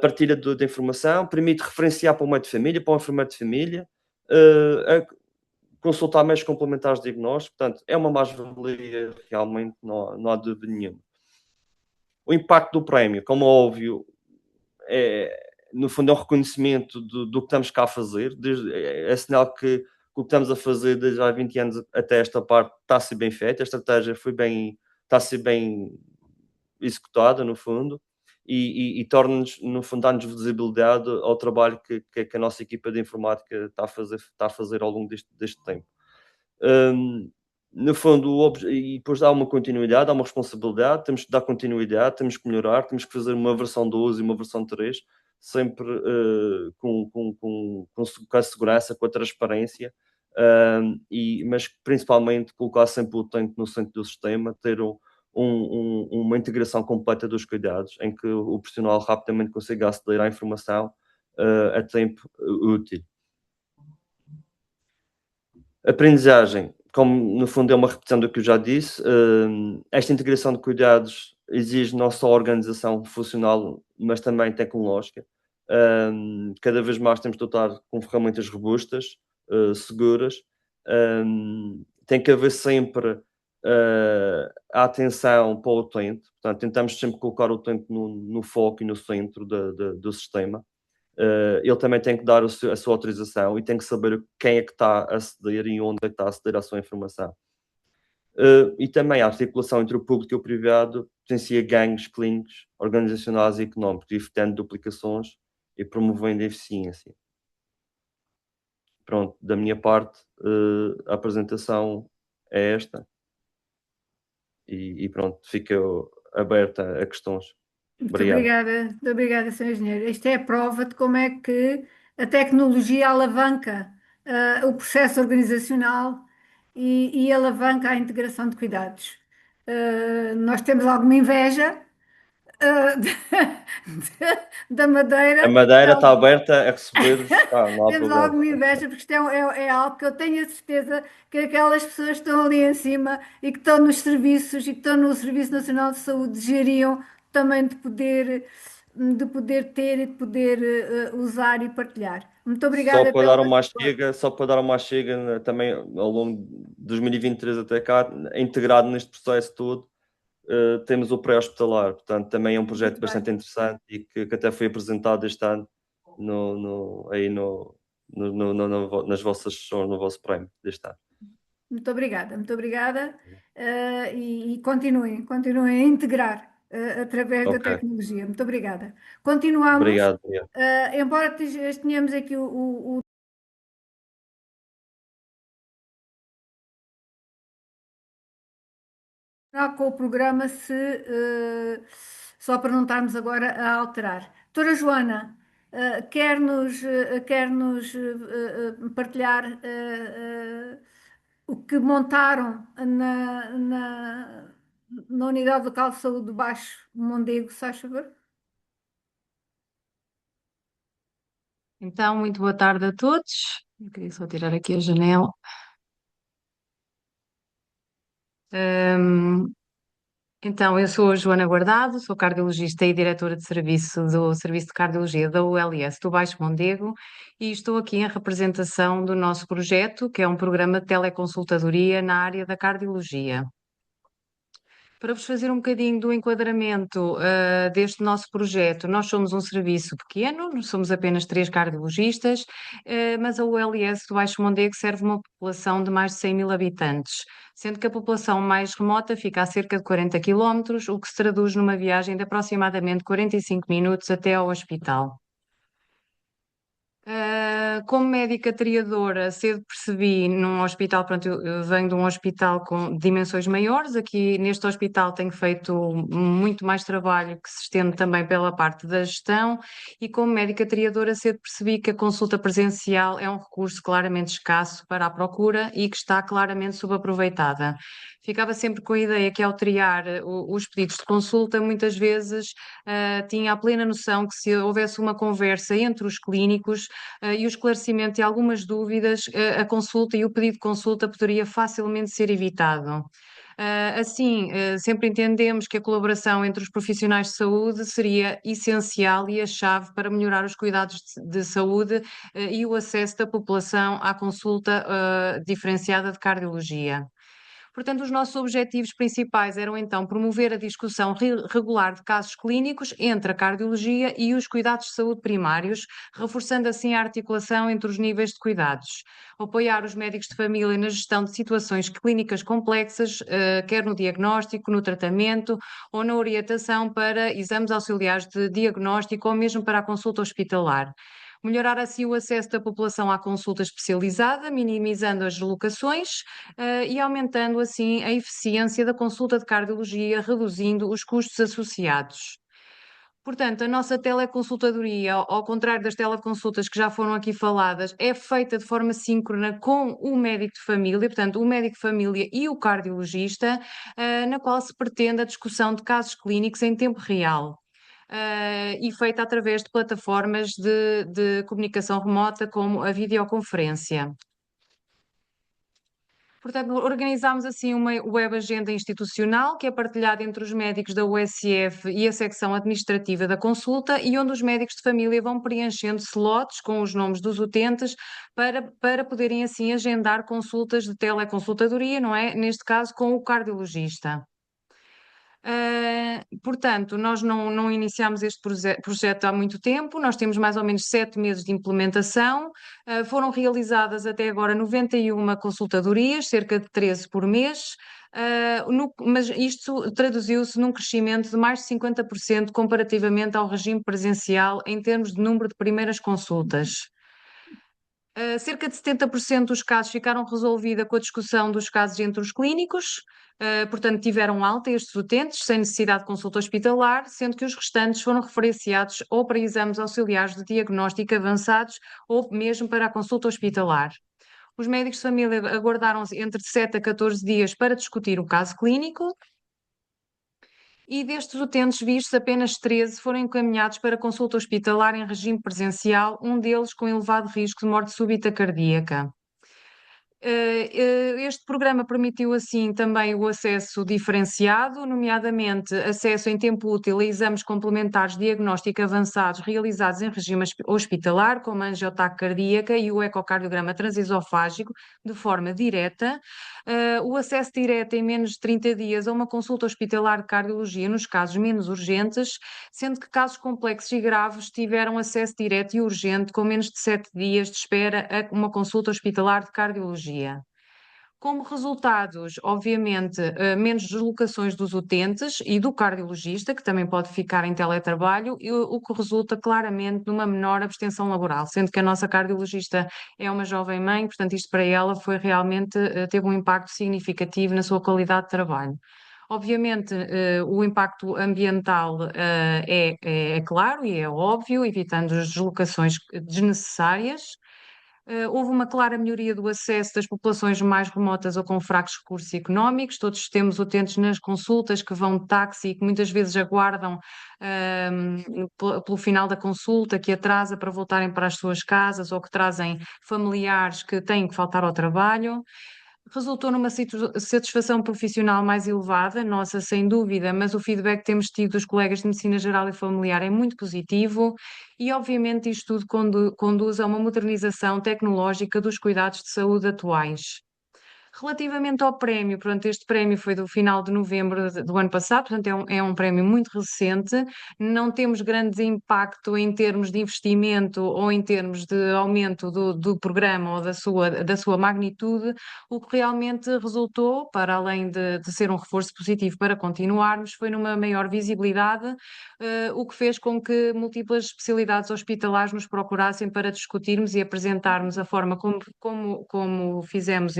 partilha de informação, permite referenciar para o médico de família, para o enfermeiro de família, consultar meios complementares de diagnóstico. Portanto, é uma mais-valia, realmente, não há dúvida nenhuma. O impacto do prémio, como é óbvio, no fundo é um reconhecimento do que estamos cá a fazer, é sinal que o que estamos a fazer desde há 20 anos até esta parte está a ser bem feita, a estratégia está a ser bem executada, no fundo, e torna-nos, no fundo, dá-nos visibilidade ao trabalho que a nossa equipa de informática está a fazer ao longo deste tempo. No fundo, e depois há uma continuidade, há uma responsabilidade, temos que dar continuidade, temos que melhorar, temos que fazer uma versão 12 e uma versão 3, sempre com a segurança, com a transparência, mas principalmente colocar sempre o utente no centro do sistema, ter uma integração completa dos cuidados, em que o profissional rapidamente consiga aceder à informação a tempo útil. Aprendizagem, como no fundo é uma repetição do que eu já disse, esta integração de cuidados exige não só organização funcional, mas também tecnológica. Cada vez mais temos de dotar com ferramentas robustas, seguras. Tem que haver sempre a atenção para o utente, portanto, tentamos sempre colocar o utente no foco e no centro do sistema. Ele também tem que dar a sua autorização e tem que saber quem é que está a aceder e onde é que está a aceder à sua informação. E também a articulação entre o público e o privado potencia ganhos clínicos, organizacionais e económicos, evitando duplicações e promovendo a eficiência. Pronto, da minha parte, a apresentação é esta. E pronto, fica aberta a questões. Muito Obrigado. muito obrigada, Sr. Engenheiro. Isto é a prova de como é que a tecnologia alavanca o processo organizacional e alavanca a integração de cuidados. Nós temos alguma inveja da Madeira. A Madeira está aberta a receber, não há Temos problema. alguma inveja, porque isto é algo que eu tenho a certeza que aquelas pessoas que estão ali em cima e que estão nos serviços e que estão no Serviço Nacional de Saúde desejariam também de poder ter e de poder usar e partilhar. Muito obrigada Só para dar uma pela chega também ao longo de 2023 até cá, integrado neste processo todo, temos o pré-hospitalar, portanto também é um projeto Muito bastante interessante e que até foi apresentado este ano nas vossas sessões, no vosso prémio deste ano. Muito obrigada. E continuem a integrar através da Ok. tecnologia. Muito obrigada. Continuamos. Obrigado. Embora tenhamos aqui o com o programa, só para não estarmos agora a alterar. Doutora Joana, quer-nos partilhar o que montaram na Unidade Local de Saúde do Baixo Mondego, se faz favor? Então, muito boa tarde a todos. Eu queria só tirar aqui a janela. Então, eu sou a Joana Guardado, sou cardiologista e diretora de serviço do Serviço de Cardiologia da ULS do Baixo Mondego e estou aqui em representação do nosso projeto, que é um programa de teleconsultadoria na área da cardiologia. Para vos fazer um bocadinho do enquadramento deste nosso projeto, nós somos um serviço pequeno, nós somos apenas 3 cardiologistas, mas a ULS do Baixo Mondego serve uma população de mais de 100.000 habitantes, sendo que a população mais remota fica a cerca de 40 km, o que se traduz numa viagem de aproximadamente 45 minutos até ao hospital. Como médica triadora, cedo percebi num hospital, pronto, eu venho de um hospital com dimensões maiores, aqui neste hospital tenho feito muito mais trabalho que se estende também pela parte da gestão, e como médica triadora cedo percebi que a consulta presencial é um recurso claramente escasso para a procura e que está claramente subaproveitada. Ficava sempre com a ideia que ao triar os pedidos de consulta, muitas vezes tinha a plena noção que se houvesse uma conversa entre os clínicos e o esclarecimento de algumas dúvidas, a consulta e o pedido de consulta poderia facilmente ser evitado. Assim, sempre entendemos que a colaboração entre os profissionais de saúde seria essencial e a chave para melhorar os cuidados de saúde e o acesso da população à consulta diferenciada de cardiologia. Portanto, os nossos objetivos principais eram então promover a discussão regular de casos clínicos entre a cardiologia e os cuidados de saúde primários, reforçando assim a articulação entre os níveis de cuidados. Apoiar os médicos de família na gestão de situações clínicas complexas, quer no diagnóstico, no tratamento ou na orientação para exames auxiliares de diagnóstico ou mesmo para a consulta hospitalar. Melhorar assim o acesso da população à consulta especializada, minimizando as deslocações e aumentando assim a eficiência da consulta de cardiologia, reduzindo os custos associados. Portanto, a nossa teleconsultadoria, ao contrário das teleconsultas que já foram aqui faladas, é feita de forma síncrona com o médico de família, portanto, o médico de família e o cardiologista, na qual se pretende a discussão de casos clínicos em tempo real. E feita através de plataformas de comunicação remota, como a videoconferência. Portanto, organizámos assim uma web agenda institucional que é partilhada entre os médicos da USF e a secção administrativa da consulta, e onde os médicos de família vão preenchendo slots com os nomes dos utentes para poderem assim agendar consultas de teleconsultadoria, não é? Neste caso com o cardiologista. Portanto, nós não iniciámos este projeto há muito tempo, nós temos mais ou menos 7 meses de implementação, foram realizadas até agora 91 consultadorias, cerca de 13 por mês, mas isto traduziu-se num crescimento de mais de 50% comparativamente ao regime presencial em termos de número de primeiras consultas. Cerca de 70% dos casos ficaram resolvidos com a discussão dos casos entre os clínicos, portanto tiveram alta estes utentes, sem necessidade de consulta hospitalar, sendo que os restantes foram referenciados ou para exames auxiliares de diagnóstico avançados ou mesmo para a consulta hospitalar. Os médicos de família aguardaram entre 7 a 14 dias para discutir o caso clínico, e destes utentes vistos, apenas 13 foram encaminhados para consulta hospitalar em regime presencial, um deles com elevado risco de morte súbita cardíaca. Este programa permitiu assim também o acesso diferenciado, nomeadamente acesso em tempo útil a exames complementares de diagnóstico avançados realizados em regime hospitalar, como a angiotaque cardíaca e o ecocardiograma transesofágico, de forma direta. O acesso direto em menos de 30 dias a uma consulta hospitalar de cardiologia nos casos menos urgentes, sendo que casos complexos e graves tiveram acesso direto e urgente com menos de 7 dias de espera a uma consulta hospitalar de cardiologia. Como resultados, obviamente, menos deslocações dos utentes e do cardiologista, que também pode ficar em teletrabalho, o que resulta claramente numa menor abstenção laboral, sendo que a nossa cardiologista é uma jovem mãe, portanto isto para ela foi realmente, teve um impacto significativo na sua qualidade de trabalho. Obviamente, o impacto ambiental é claro e é óbvio, evitando as deslocações desnecessárias. Houve uma clara melhoria do acesso das populações mais remotas ou com fracos recursos económicos. Todos temos utentes nas consultas que vão de táxi e que muitas vezes aguardam pelo final da consulta, que atrasa para voltarem para as suas casas, ou que trazem familiares que têm que faltar ao trabalho. Resultou numa satisfação profissional mais elevada, nossa, sem dúvida, mas o feedback que temos tido dos colegas de Medicina Geral e Familiar é muito positivo e, obviamente, isto tudo conduz a uma modernização tecnológica dos cuidados de saúde atuais. Relativamente ao prémio, pronto, este prémio foi do final de novembro do ano passado, portanto é um prémio muito recente, não temos grande impacto em termos de investimento ou em termos de aumento do programa ou da sua magnitude, o que realmente resultou, para além de ser um reforço positivo para continuarmos, foi numa maior visibilidade, o que fez com que múltiplas especialidades hospitalares nos procurassem para discutirmos e apresentarmos a forma como fizemos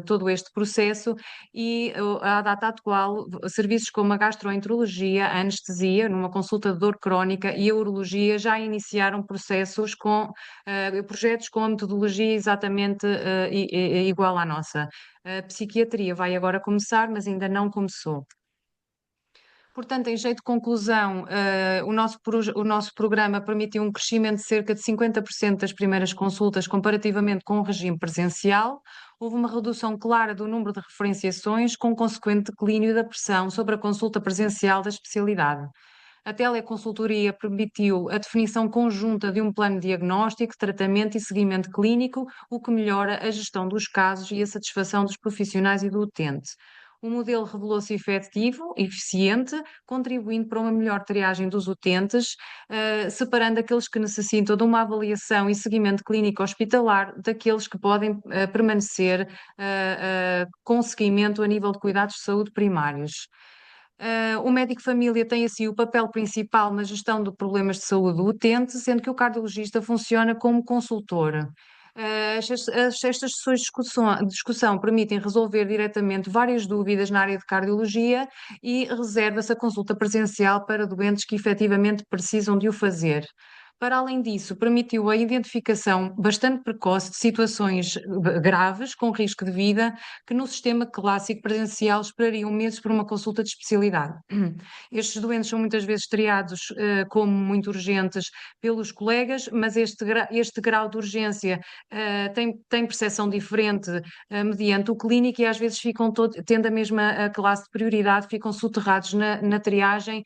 todo este processo e à data atual, serviços como a gastroenterologia, a anestesia, numa consulta de dor crónica e a urologia já iniciaram projetos com a metodologia exatamente igual à nossa. A psiquiatria vai agora começar, mas ainda não começou. Portanto, em jeito de conclusão, o nosso programa permitiu um crescimento de cerca de 50% das primeiras consultas comparativamente com o regime presencial. Houve uma redução clara do número de referenciações, com consequente declínio da pressão sobre a consulta presencial da especialidade. A teleconsultoria permitiu a definição conjunta de um plano de diagnóstico, tratamento e seguimento clínico, o que melhora a gestão dos casos e a satisfação dos profissionais e do utente. O modelo revelou-se efetivo, eficiente, contribuindo para uma melhor triagem dos utentes, separando aqueles que necessitam de uma avaliação e seguimento clínico hospitalar daqueles que podem permanecer com seguimento a nível de cuidados de saúde primários. O médico de família tem assim o papel principal na gestão de problemas de saúde do utente, sendo que o cardiologista funciona como consultor. Estas sessões de discussão permitem resolver diretamente várias dúvidas na área de cardiologia e reserva-se a consulta presencial para doentes que efetivamente precisam de o fazer. Para além disso, permitiu a identificação bastante precoce de situações graves, com risco de vida, que no sistema clássico presencial esperariam meses por uma consulta de especialidade. Estes doentes são muitas vezes triados como muito urgentes pelos colegas, mas este grau de urgência tem percepção diferente mediante o clínico e às vezes tendo a mesma classe de prioridade, ficam soterrados na triagem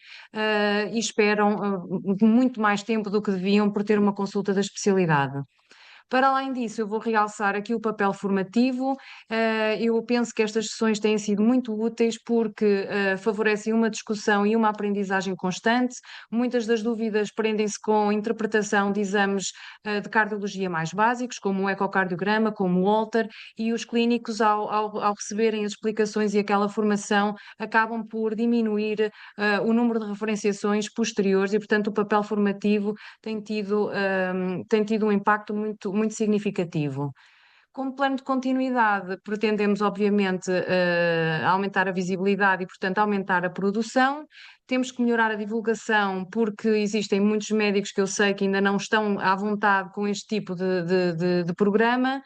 e esperam muito mais tempo do que deviam por ter uma consulta da especialidade. Para além disso, eu vou realçar aqui o papel formativo. Eu penso que estas sessões têm sido muito úteis porque favorecem uma discussão e uma aprendizagem constante. Muitas das dúvidas prendem-se com a interpretação de exames de cardiologia mais básicos, como o ecocardiograma, como o Holter, e os clínicos, ao receberem as explicações e aquela formação, acabam por diminuir o número de referenciações posteriores e, portanto, o papel formativo tem tido um impacto muito significativo. Como plano de continuidade, pretendemos, obviamente, aumentar a visibilidade e, portanto, aumentar a produção. Temos que melhorar a divulgação, porque existem muitos médicos que eu sei que ainda não estão à vontade com este tipo de programa.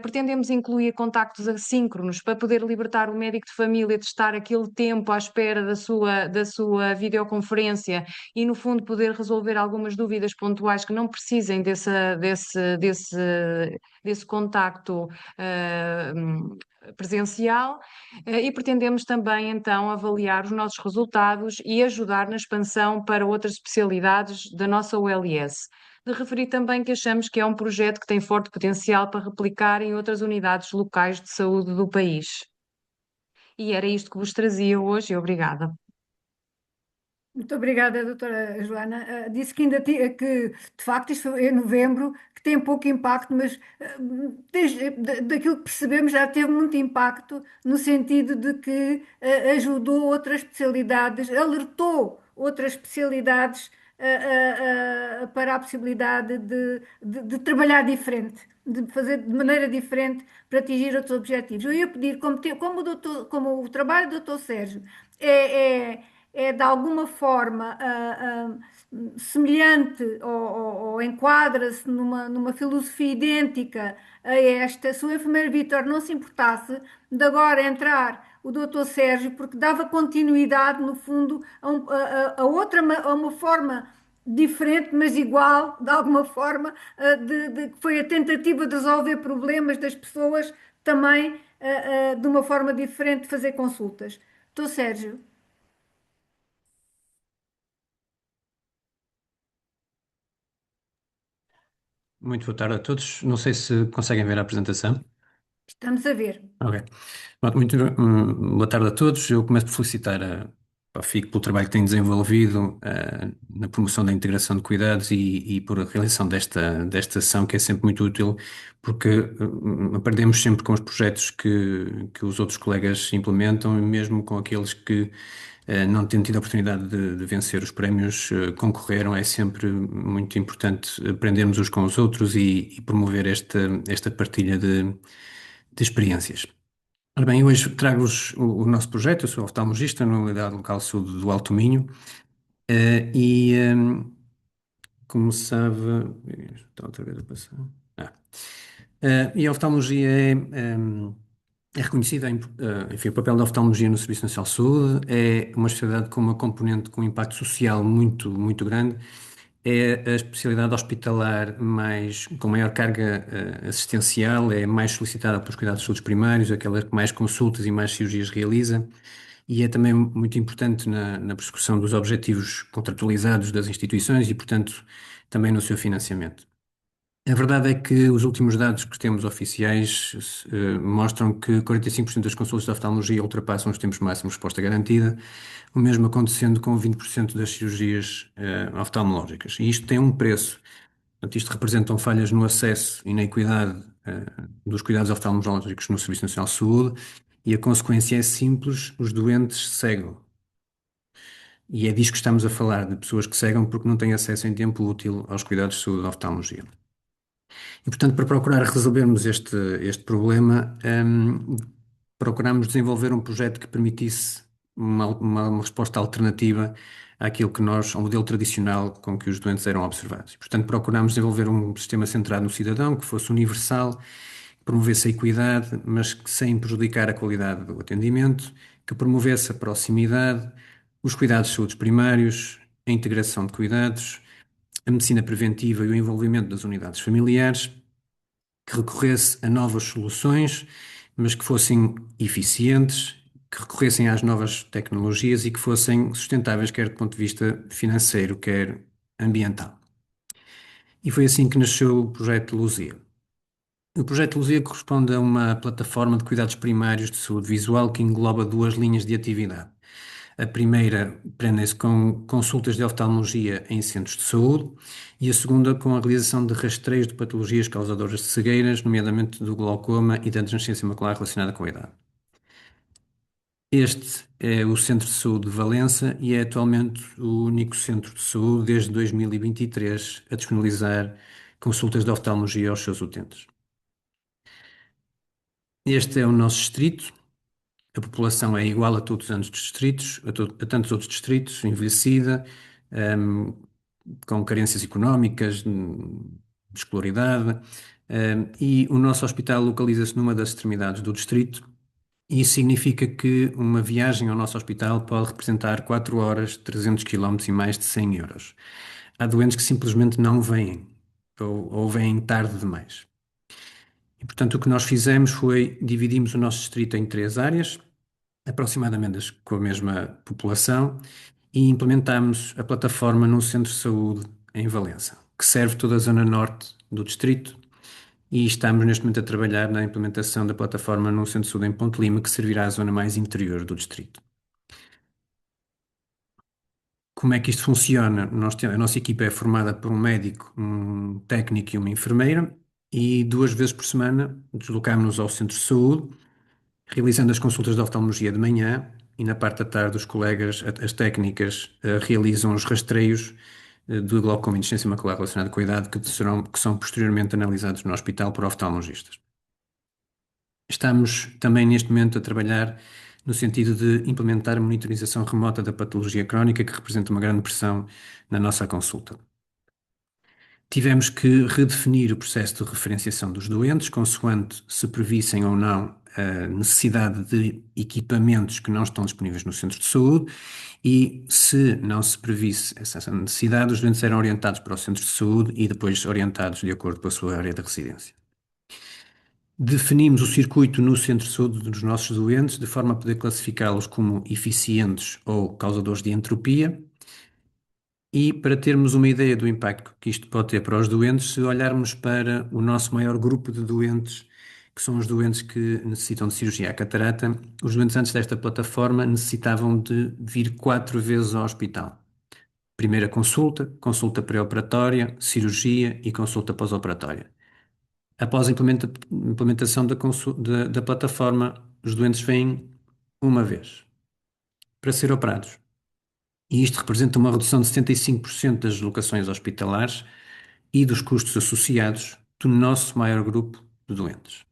Pretendemos incluir contactos assíncronos para poder libertar o médico de família de estar aquele tempo à espera da sua videoconferência e, no fundo, poder resolver algumas dúvidas pontuais que não precisem desse contacto presencial. E pretendemos também, então, avaliar os nossos resultados e ajudar na expansão para outras especialidades da nossa ULS. De referir também que achamos que é um projeto que tem forte potencial para replicar em outras unidades locais de saúde do país. E era isto que vos trazia hoje, e obrigada. Muito obrigada, doutora Joana. Disse que que de facto isto foi em novembro, que tem pouco impacto, mas daquilo que percebemos já teve muito impacto no sentido de que ajudou outras especialidades, alertou outras especialidades para a possibilidade de trabalhar diferente, de fazer de maneira diferente para atingir outros objetivos. Eu ia pedir, como o trabalho do doutor Sérgio é de alguma forma semelhante ou enquadra-se numa filosofia idêntica a esta, se o enfermeiro Vítor não se importasse de agora entrar o doutor Sérgio, porque dava continuidade, no fundo, a uma forma diferente, mas igual, de alguma forma, que foi a tentativa de resolver problemas das pessoas também de uma forma diferente de fazer consultas. Doutor Sérgio. Muito boa tarde a todos. Não sei se conseguem ver a apresentação. Estamos a ver. Ok. Pronto, muito boa tarde a todos. Eu começo por felicitar a FIC pelo trabalho que tem desenvolvido na promoção da integração de cuidados e por a realização desta ação, que é sempre muito útil, porque aprendemos sempre com os projetos que os outros colegas implementam e mesmo com aqueles que não tendo tido a oportunidade de vencer os prémios, concorreram. É sempre muito importante aprendermos uns com os outros e promover esta partilha de experiências. Ora bem, hoje trago-vos o nosso projeto. Eu sou oftalmologista na Unidade Local de Saúde do Alto Minho e, como sabe, está outra vez a passar. E a oftalmologia é reconhecida, enfim, o papel da oftalmologia no Serviço Nacional de Saúde é uma especialidade com uma componente com um impacto social muito, muito grande. É a especialidade hospitalar com maior carga assistencial, é mais solicitada pelos cuidados de saúde primários, aquela que mais consultas e mais cirurgias realiza, e é também muito importante na persecução dos objetivos contratualizados das instituições e, portanto, também no seu financiamento. A verdade é que os últimos dados que temos oficiais mostram que 45% das consultas de oftalmologia ultrapassam os tempos máximos de resposta garantida, o mesmo acontecendo com 20% das cirurgias oftalmológicas. E isto tem um preço. Portanto, isto representam falhas no acesso e na equidade dos cuidados oftalmológicos no Serviço Nacional de Saúde, e a consequência é simples: os doentes cegam. E é disso que estamos a falar, de pessoas que cegam porque não têm acesso em tempo útil aos cuidados de saúde de oftalmologia. E, portanto, para procurar resolvermos este problema, procurámos desenvolver um projeto que permitisse uma resposta alternativa ao modelo tradicional com que os doentes eram observados. E, portanto, procurámos desenvolver um sistema centrado no cidadão, que fosse universal, que promovesse a equidade, mas que sem prejudicar a qualidade do atendimento, que promovesse a proximidade, os cuidados de saúde primários, a integração de cuidados, a medicina preventiva e o envolvimento das unidades familiares, que recorresse a novas soluções, mas que fossem eficientes, que recorressem às novas tecnologias e que fossem sustentáveis, quer do ponto de vista financeiro, quer ambiental. E foi assim que nasceu o projeto Luzia. O projeto Luzia corresponde a uma plataforma de cuidados primários de saúde visual que engloba duas linhas de atividade. A primeira prende-se com consultas de oftalmologia em centros de saúde e a segunda com a realização de rastreios de patologias causadoras de cegueiras, nomeadamente do glaucoma e da transcendência macular relacionada com a idade. Este é o Centro de Saúde de Valença e é atualmente o único centro de saúde desde 2023 a disponibilizar consultas de oftalmologia aos seus utentes. Este é o nosso distrito. A população é igual a todos os anos dos distritos, a tantos outros distritos, envelhecida, com carências económicas, de escolaridade, e o nosso hospital localiza-se numa das extremidades do distrito. E isso significa que uma viagem ao nosso hospital pode representar 4 horas, 300 quilómetros e mais de 100 euros. Há doentes que simplesmente não vêm, ou vêm tarde demais. E, portanto, o que nós fizemos foi dividimos o nosso distrito em 3 áreas, aproximadamente com a mesma população, e implementámos a plataforma num centro de saúde em Valença, que serve toda a zona norte do distrito, e estamos neste momento a trabalhar na implementação da plataforma num centro de saúde em Ponte Lima, que servirá à zona mais interior do distrito. Como é que isto funciona? A nossa equipa é formada por um médico, um técnico e uma enfermeira, e 2 vezes por semana deslocamos-nos ao centro de saúde, realizando as consultas de oftalmologia de manhã, e na parte da tarde os colegas, as técnicas, realizam os rastreios do glaucoma e deficiência macular relacionada com a idade, que são posteriormente analisados no hospital por oftalmologistas. Estamos também neste momento a trabalhar no sentido de implementar a monitorização remota da patologia crónica, que representa uma grande pressão na nossa consulta. Tivemos que redefinir o processo de referenciação dos doentes, consoante se previssem ou não a necessidade de equipamentos que não estão disponíveis no centro de saúde, e se não se previsse essa necessidade, os doentes eram orientados para o centro de saúde e depois orientados de acordo com a sua área de residência. Definimos o circuito no centro de saúde dos nossos doentes, de forma a poder classificá-los como eficientes ou causadores de entropia. E para termos uma ideia do impacto que isto pode ter para os doentes, se olharmos para o nosso maior grupo de doentes, que são os doentes que necessitam de cirurgia à catarata. Os doentes antes desta plataforma necessitavam de vir 4 vezes ao hospital. Primeira consulta, consulta pré-operatória, cirurgia e consulta pós-operatória. Após a implementação da plataforma, os doentes vêm uma vez para ser operados. E isto representa uma redução de 75% das deslocações hospitalares e dos custos associados do nosso maior grupo de doentes.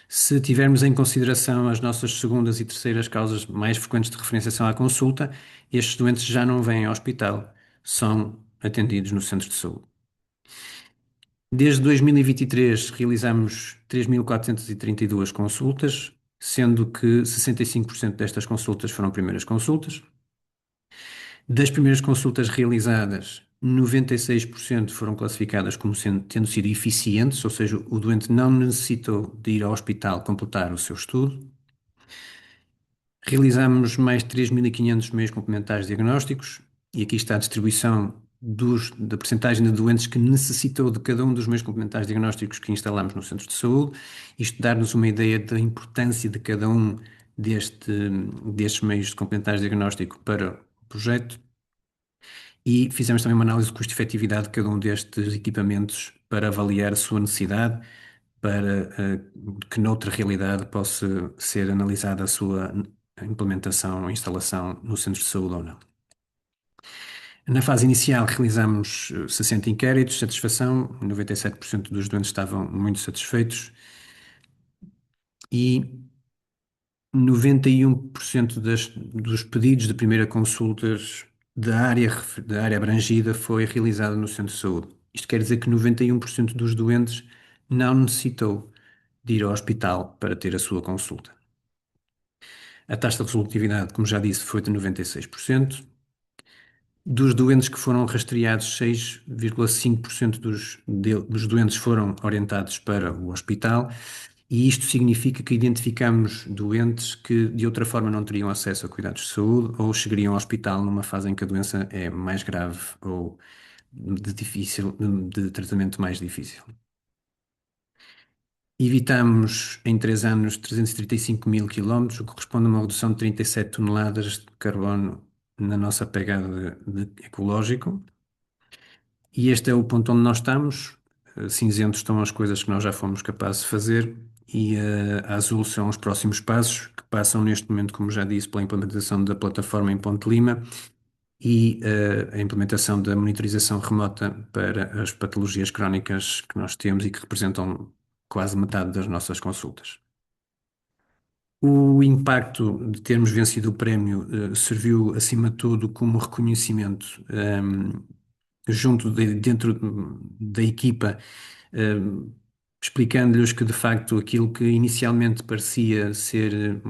Se tivermos em consideração as nossas segundas e terceiras causas mais frequentes de referenciação à consulta, estes doentes já não vêm ao hospital, são atendidos no centro de saúde. Desde 2023 realizamos 3.432 consultas, sendo que 65% destas consultas foram primeiras consultas. Das primeiras consultas realizadas, 96% foram classificadas como tendo sido eficientes, ou seja, o doente não necessitou de ir ao hospital completar o seu estudo. Realizamos mais de 3.500 meios complementares diagnósticos, e aqui está a distribuição da percentagem de doentes que necessitou de cada um dos meios complementares diagnósticos que instalamos no centro de saúde. Isto dá-nos uma ideia da importância de cada um destes meios de complementares diagnóstico para o projeto. E fizemos também uma análise de custo-efetividade de cada um destes equipamentos para avaliar a sua necessidade, para que noutra realidade possa ser analisada a sua implementação ou instalação no centro de saúde ou não. Na fase inicial realizamos 60 inquéritos de satisfação, 97% dos doentes estavam muito satisfeitos e 91% dos pedidos de primeira consultas da área abrangida foi realizada no centro de saúde. Isto quer dizer que 91% dos doentes não necessitou de ir ao hospital para ter a sua consulta. A taxa de resolutividade, como já disse, foi de 96%. Dos doentes que foram rastreados, 6,5% dos doentes foram orientados para o hospital, e isto significa que identificamos doentes que de outra forma não teriam acesso a cuidados de saúde ou chegariam ao hospital numa fase em que a doença é mais grave ou de tratamento mais difícil. Evitamos em 3 anos 335.000 quilómetros, o que corresponde a uma redução de 37 toneladas de carbono na nossa pegada ecológico. E este é o ponto onde nós estamos. Cinzentos estão as coisas que nós já fomos capazes de fazer e a azul são os próximos passos, que passam neste momento, como já disse, pela implementação da plataforma em Ponte Lima e a implementação da monitorização remota para as patologias crónicas que nós temos e que representam quase metade das nossas consultas. O impacto de termos vencido o prémio serviu, acima de tudo, como reconhecimento dentro da equipa, explicando-lhes que, de facto, aquilo que inicialmente parecia ser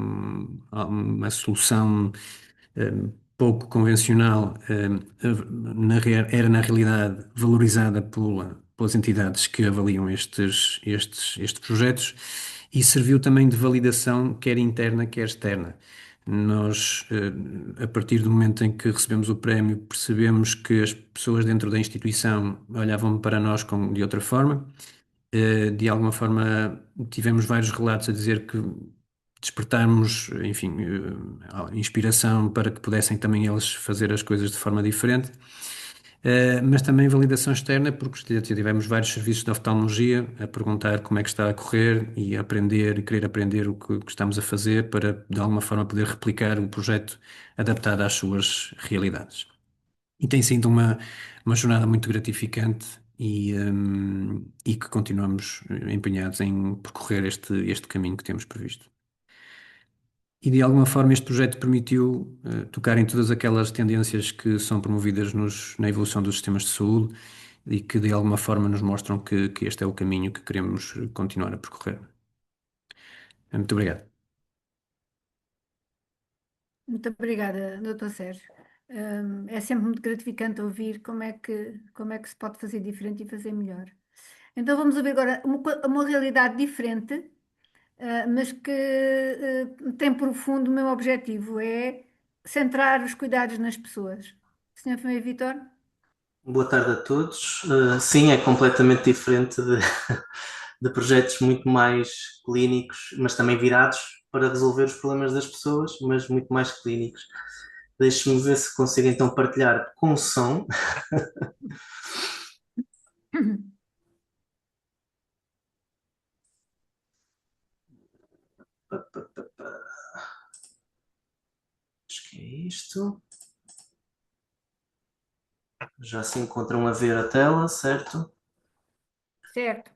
uma solução pouco convencional era, na realidade, valorizada pelas entidades que avaliam estes projetos, e serviu também de validação, quer interna, quer externa. Nós, a partir do momento em que recebemos o prémio, percebemos que as pessoas dentro da instituição olhavam para nós de outra forma. De alguma forma, tivemos vários relatos a dizer que despertarmos, enfim, inspiração para que pudessem também eles fazer as coisas de forma diferente. Mas também validação externa, porque tivemos vários serviços de oftalmologia a perguntar como é que está a correr e a aprender e querer aprender o que estamos a fazer para, de alguma forma, poder replicar o projeto adaptado às suas realidades. E tem sido uma jornada muito gratificante e que continuamos empenhados em percorrer este caminho que temos previsto. E de alguma forma este projeto permitiu tocar em todas aquelas tendências que são promovidas na evolução dos sistemas de saúde e que de alguma forma nos mostram que este é o caminho que queremos continuar a percorrer. Muito obrigado. Muito obrigada, Dr. Sérgio. É sempre muito gratificante ouvir como é que se pode fazer diferente e fazer melhor. Então vamos ouvir agora uma realidade diferente, mas que tem por fundo o meu objetivo, é centrar os cuidados nas pessoas. Senhor Enfermeiro Vítor? Boa tarde a todos. Sim, é completamente diferente de projetos muito mais clínicos, mas também virados para resolver os problemas das pessoas, mas muito mais clínicos. Deixe-me ver se consigo então partilhar com som. Acho que é isto. Já se encontram a ver a tela, certo? Certo.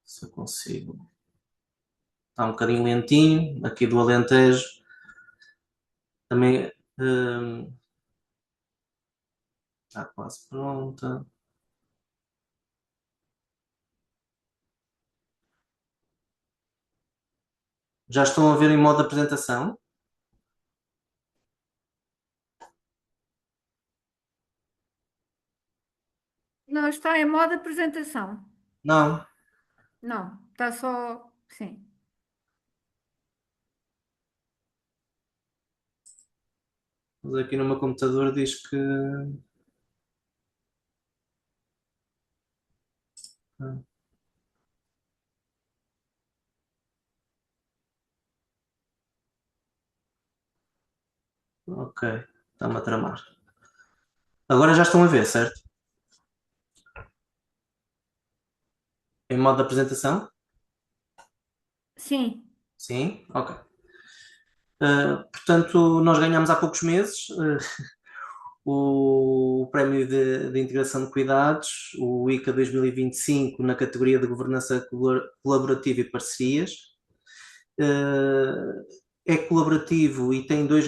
Se eu consigo. Está um bocadinho lentinho, aqui do Alentejo. Também está quase pronta. Já estão a ver em modo de apresentação? Não, está em modo apresentação. Não. Não, está só. Sim. Mas aqui no meu computador diz que. Ok, está-me a tramar. Agora já estão a ver, certo? Em modo de apresentação? Sim. Sim? Ok. Portanto, nós ganhamos há poucos meses o Prémio de Integração de Cuidados, o ICA 2025, na categoria de Governança Colaborativa e Parcerias. É colaborativo e tem dois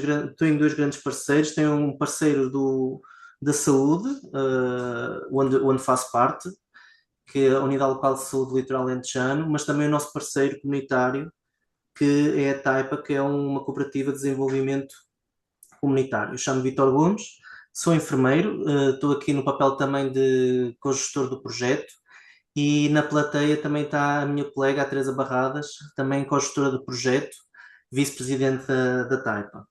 grandes parceiros. Tem um parceiro da saúde, onde faço parte, que é a Unidade Local de Saúde Litoral Alentejano, mas também o nosso parceiro comunitário, que é a TAIPA, que é uma cooperativa de desenvolvimento comunitário. Eu chamo-me Vítor Gomes, sou enfermeiro, estou aqui no papel também de co-gestor do projeto, e na plateia também está a minha colega, a Teresa Barradas, também co-gestora do projeto, vice-presidente da TAIPA.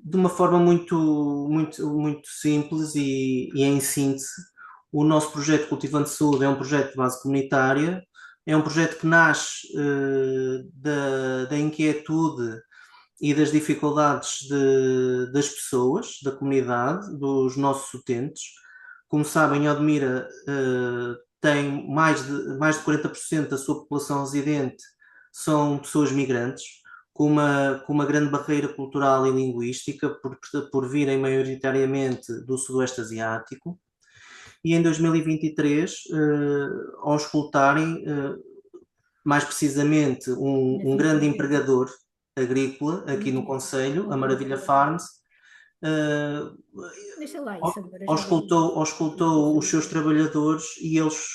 De uma forma muito simples e em síntese, o nosso projeto Cultivando Saúde é um projeto de base comunitária, é um projeto que nasce da inquietude e das dificuldades das pessoas, da comunidade, dos nossos utentes. Como sabem, Odmira tem mais de 40% da sua população residente são pessoas migrantes, com uma grande barreira cultural e linguística, por virem maioritariamente do Sudoeste Asiático. E em 2023, ao escutarem, mais precisamente, um grande empregador agrícola aqui no Concelho, a Maravilha Farms, auscultou os seus trabalhadores e eles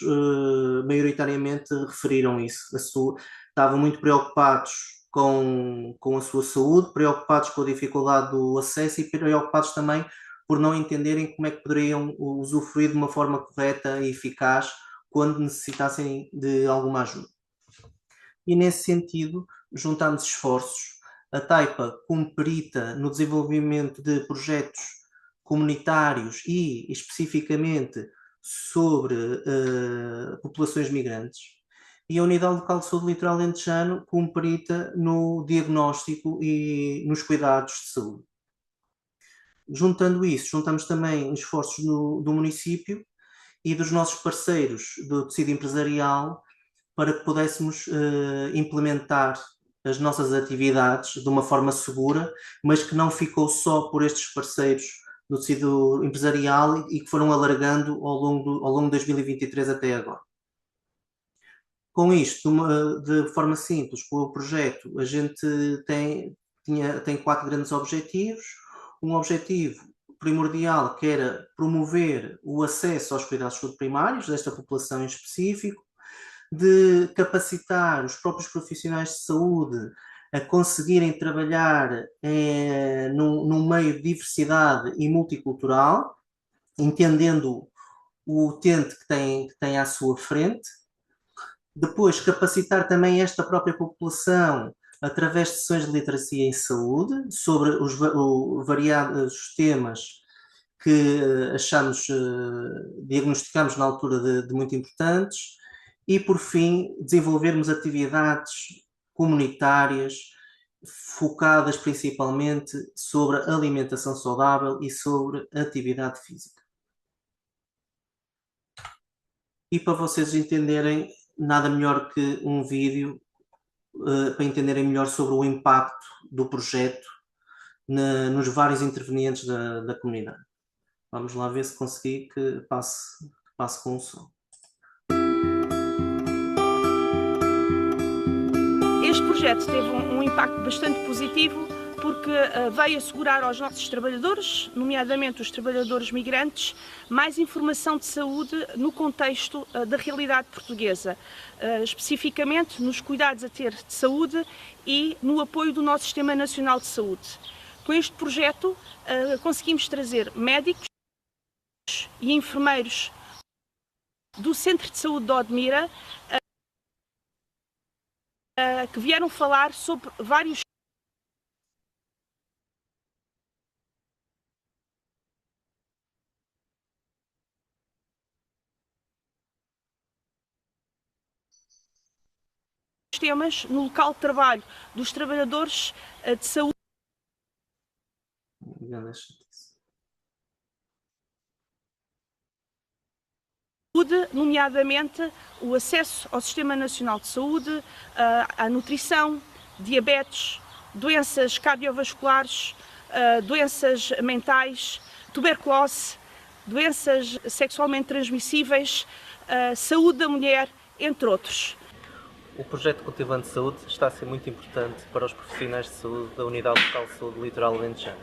maioritariamente referiram isso. Estavam muito preocupados com a sua saúde, preocupados com a dificuldade do acesso e preocupados também por não entenderem como é que poderiam usufruir de uma forma correta e eficaz quando necessitassem de alguma ajuda. E nesse sentido, juntamos esforços. A TAIPA, como perita no desenvolvimento de projetos comunitários e especificamente sobre populações migrantes, e a Unidade Local de Saúde Litoral Alentejano, como perita no diagnóstico e nos cuidados de saúde. Juntando isso, juntamos também esforços do município e dos nossos parceiros do tecido empresarial para que pudéssemos implementar as nossas atividades de uma forma segura, mas que não ficou só por estes parceiros do tecido empresarial e que foram alargando ao longo de 2023 até agora. Com isto, de forma simples, com o projeto, a gente tem 4 grandes objetivos. Um objetivo primordial que era promover o acesso aos cuidados de saúde primários desta população em específico, de capacitar os próprios profissionais de saúde a conseguirem trabalhar num meio de diversidade e multicultural, entendendo o utente que tem à sua frente. Depois, capacitar também esta própria população através de sessões de literacia em saúde sobre os variados temas que achamos, diagnosticamos na altura de muito importantes, e por fim desenvolvermos atividades comunitárias focadas principalmente sobre alimentação saudável e sobre atividade física. E para vocês entenderem, nada melhor que um vídeo para entenderem melhor sobre o impacto do projeto nos vários intervenientes da comunidade. Vamos lá ver se consegui que passe com o som. Este projeto teve um impacto bastante positivo porque veio assegurar aos nossos trabalhadores, nomeadamente os trabalhadores migrantes, mais informação de saúde no contexto da realidade portuguesa, especificamente nos cuidados a ter de saúde e no apoio do nosso Sistema Nacional de Saúde. Com este projeto conseguimos trazer médicos e enfermeiros do Centro de Saúde de Odmira que vieram falar sobre vários temas no local de trabalho dos trabalhadores de saúde, nomeadamente o acesso ao Sistema Nacional de Saúde, à nutrição, diabetes, doenças cardiovasculares, doenças mentais, tuberculose, doenças sexualmente transmissíveis, saúde da mulher, entre outros. O projeto Cultivando Saúde está a ser muito importante para os profissionais de saúde da Unidade Local de Saúde Litoral Alentejano,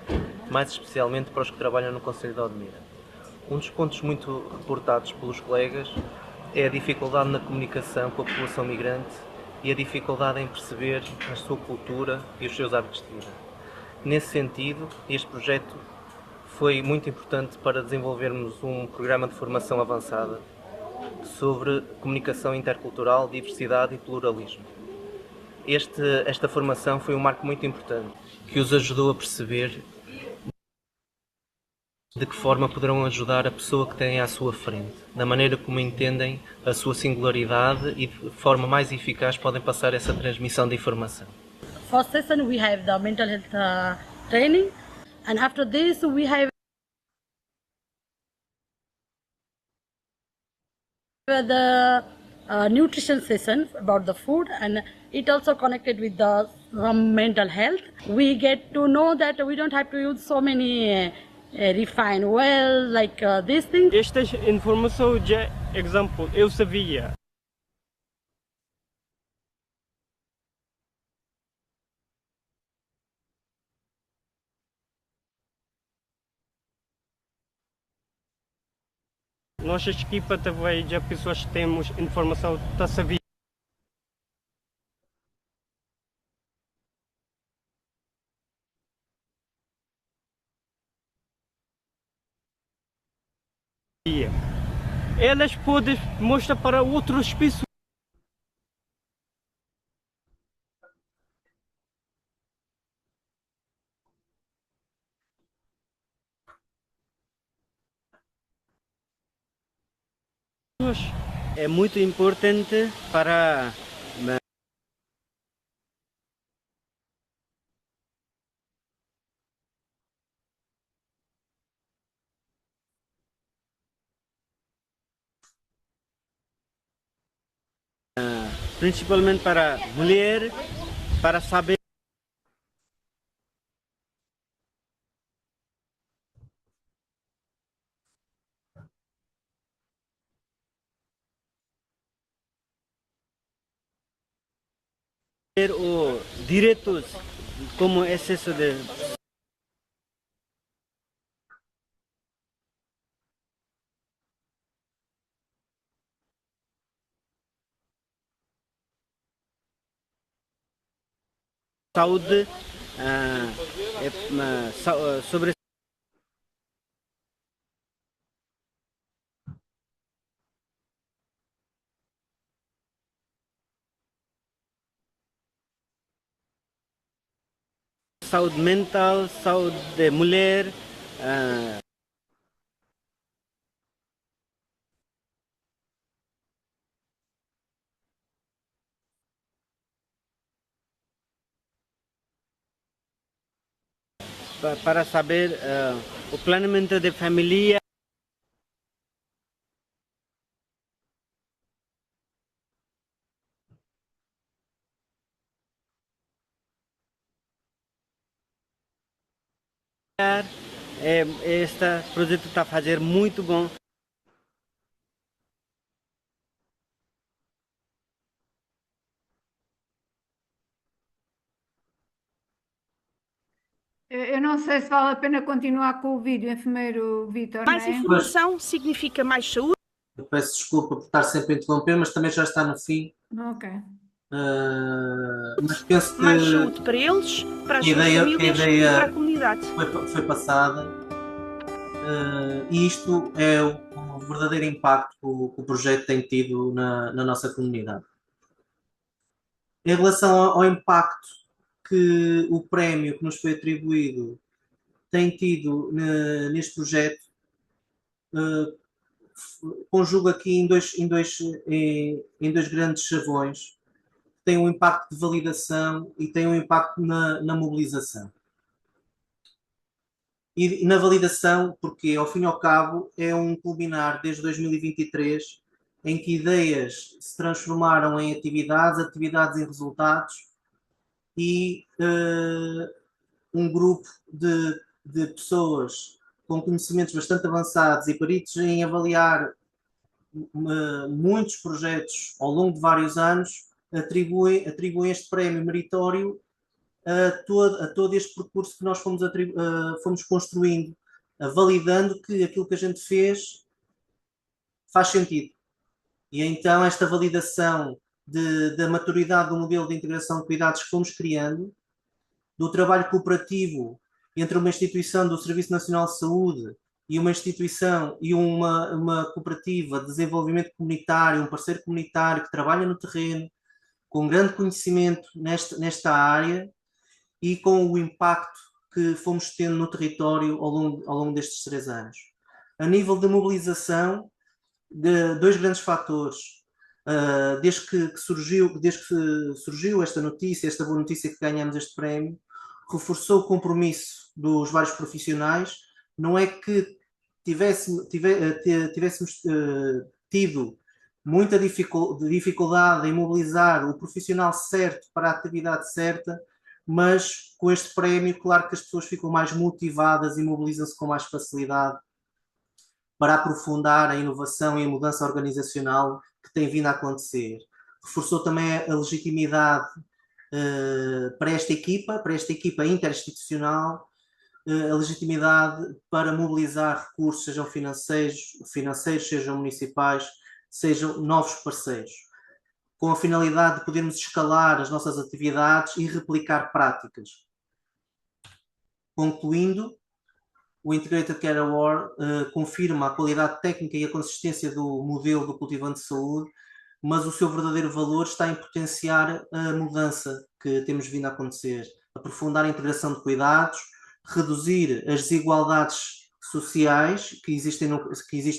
mais especialmente para os que trabalham no Concelho de Odmira. Um dos pontos muito reportados pelos colegas é a dificuldade na comunicação com a população migrante e a dificuldade em perceber a sua cultura e os seus hábitos de vida. Nesse sentido, este projeto foi muito importante para desenvolvermos um programa de formação avançada sobre comunicação intercultural, diversidade e pluralismo. Esta formação foi um marco muito importante que os ajudou a perceber de que forma poderão ajudar a pessoa que têm à sua frente, da maneira como entendem a sua singularidade e de forma mais eficaz podem passar essa transmissão de informação. First session we have the mental health training, and after this we have the nutrition session about the food, and it also connected with the mental health. We get to know that we don't have to use so many refined oil like these things. Esta informação já, exemplo, eu sabia. Nossa equipa também já pessoas que temos informação da sabia. Elas podem mostrar para outras pessoas. É muito importante para principalmente para mulher, para saber os direitos como excesso de saúde, sobre saúde mental, saúde de mulher. para saber o planeamento de família. Este projeto está a fazer muito bom. Eu não sei se vale a pena continuar com o vídeo, enfermeiro Vítor, Mais não é? informação significa mais saúde. Eu peço desculpa por estar sempre a interromper, mas também já está no fim. Ok. Mas penso que Mais saúde para eles, para as a suas ideia, famílias a e ideia para a comunidade. foi passada. E isto é o verdadeiro impacto que o projeto tem tido na nossa comunidade. Em relação ao impacto que o prémio que nos foi atribuído tem tido neste projeto, conjugo aqui em dois grandes chavões. Tem um impacto de validação e tem um impacto na mobilização. E na validação, porque ao fim e ao cabo é um culminar desde 2023 em que ideias se transformaram em atividades em resultados e um grupo de pessoas com conhecimentos bastante avançados e peritos em avaliar muitos projetos ao longo de vários anos atribuem este prémio meritório a todo este percurso que nós fomos construindo, validando que aquilo que a gente fez faz sentido. E então esta validação da maturidade do modelo de integração de cuidados que fomos criando, do trabalho cooperativo entre uma instituição do Serviço Nacional de Saúde e uma instituição e uma cooperativa de desenvolvimento comunitário, um parceiro comunitário que trabalha no terreno, com grande conhecimento nesta área e com o impacto que fomos tendo no território ao longo destes 3 anos. A nível de mobilização, de 2 grandes fatores. Desde que surgiu esta boa notícia que ganhamos este prémio, reforçou o compromisso dos vários profissionais. Não é que tivéssemos tido muita dificuldade em mobilizar o profissional certo para a atividade certa, mas com este prémio, claro que as pessoas ficam mais motivadas e mobilizam-se com mais facilidade para aprofundar a inovação e a mudança organizacional que tem vindo a acontecer. Reforçou também a legitimidade para esta equipa interinstitucional, a legitimidade para mobilizar recursos, sejam financeiros, sejam municipais, sejam novos parceiros, com a finalidade de podermos escalar as nossas atividades e replicar práticas. Concluindo, o Integrated Care Award confirma a qualidade técnica e a consistência do modelo do cultivante de saúde, mas o seu verdadeiro valor está em potenciar a mudança que temos vindo a acontecer, aprofundar a integração de cuidados, reduzir as desigualdades sociais que existem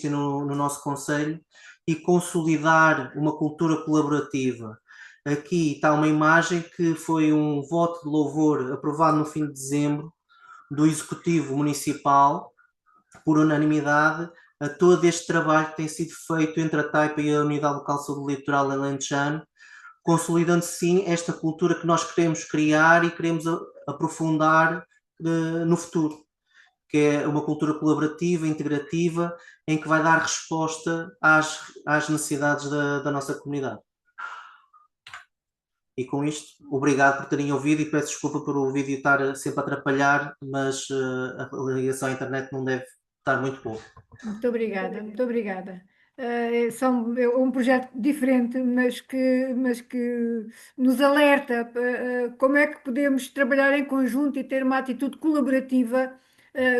no nosso concelho e consolidar uma cultura colaborativa. Aqui está uma imagem que foi um voto de louvor aprovado no fim de dezembro do Executivo Municipal, por unanimidade, a todo este trabalho que tem sido feito entre a Taipa e a Unidade Local de Saúde Litoral Alentejano, consolidando sim esta cultura que nós queremos criar e queremos aprofundar no futuro, que é uma cultura colaborativa, integrativa, em que vai dar resposta às necessidades da nossa comunidade. E com isto, obrigado por terem ouvido e peço desculpa por o vídeo estar sempre a atrapalhar, mas a ligação à internet não deve estar muito boa. Muito obrigada, muito obrigada. É um projeto diferente, mas que nos alerta como é que podemos trabalhar em conjunto e ter uma atitude colaborativa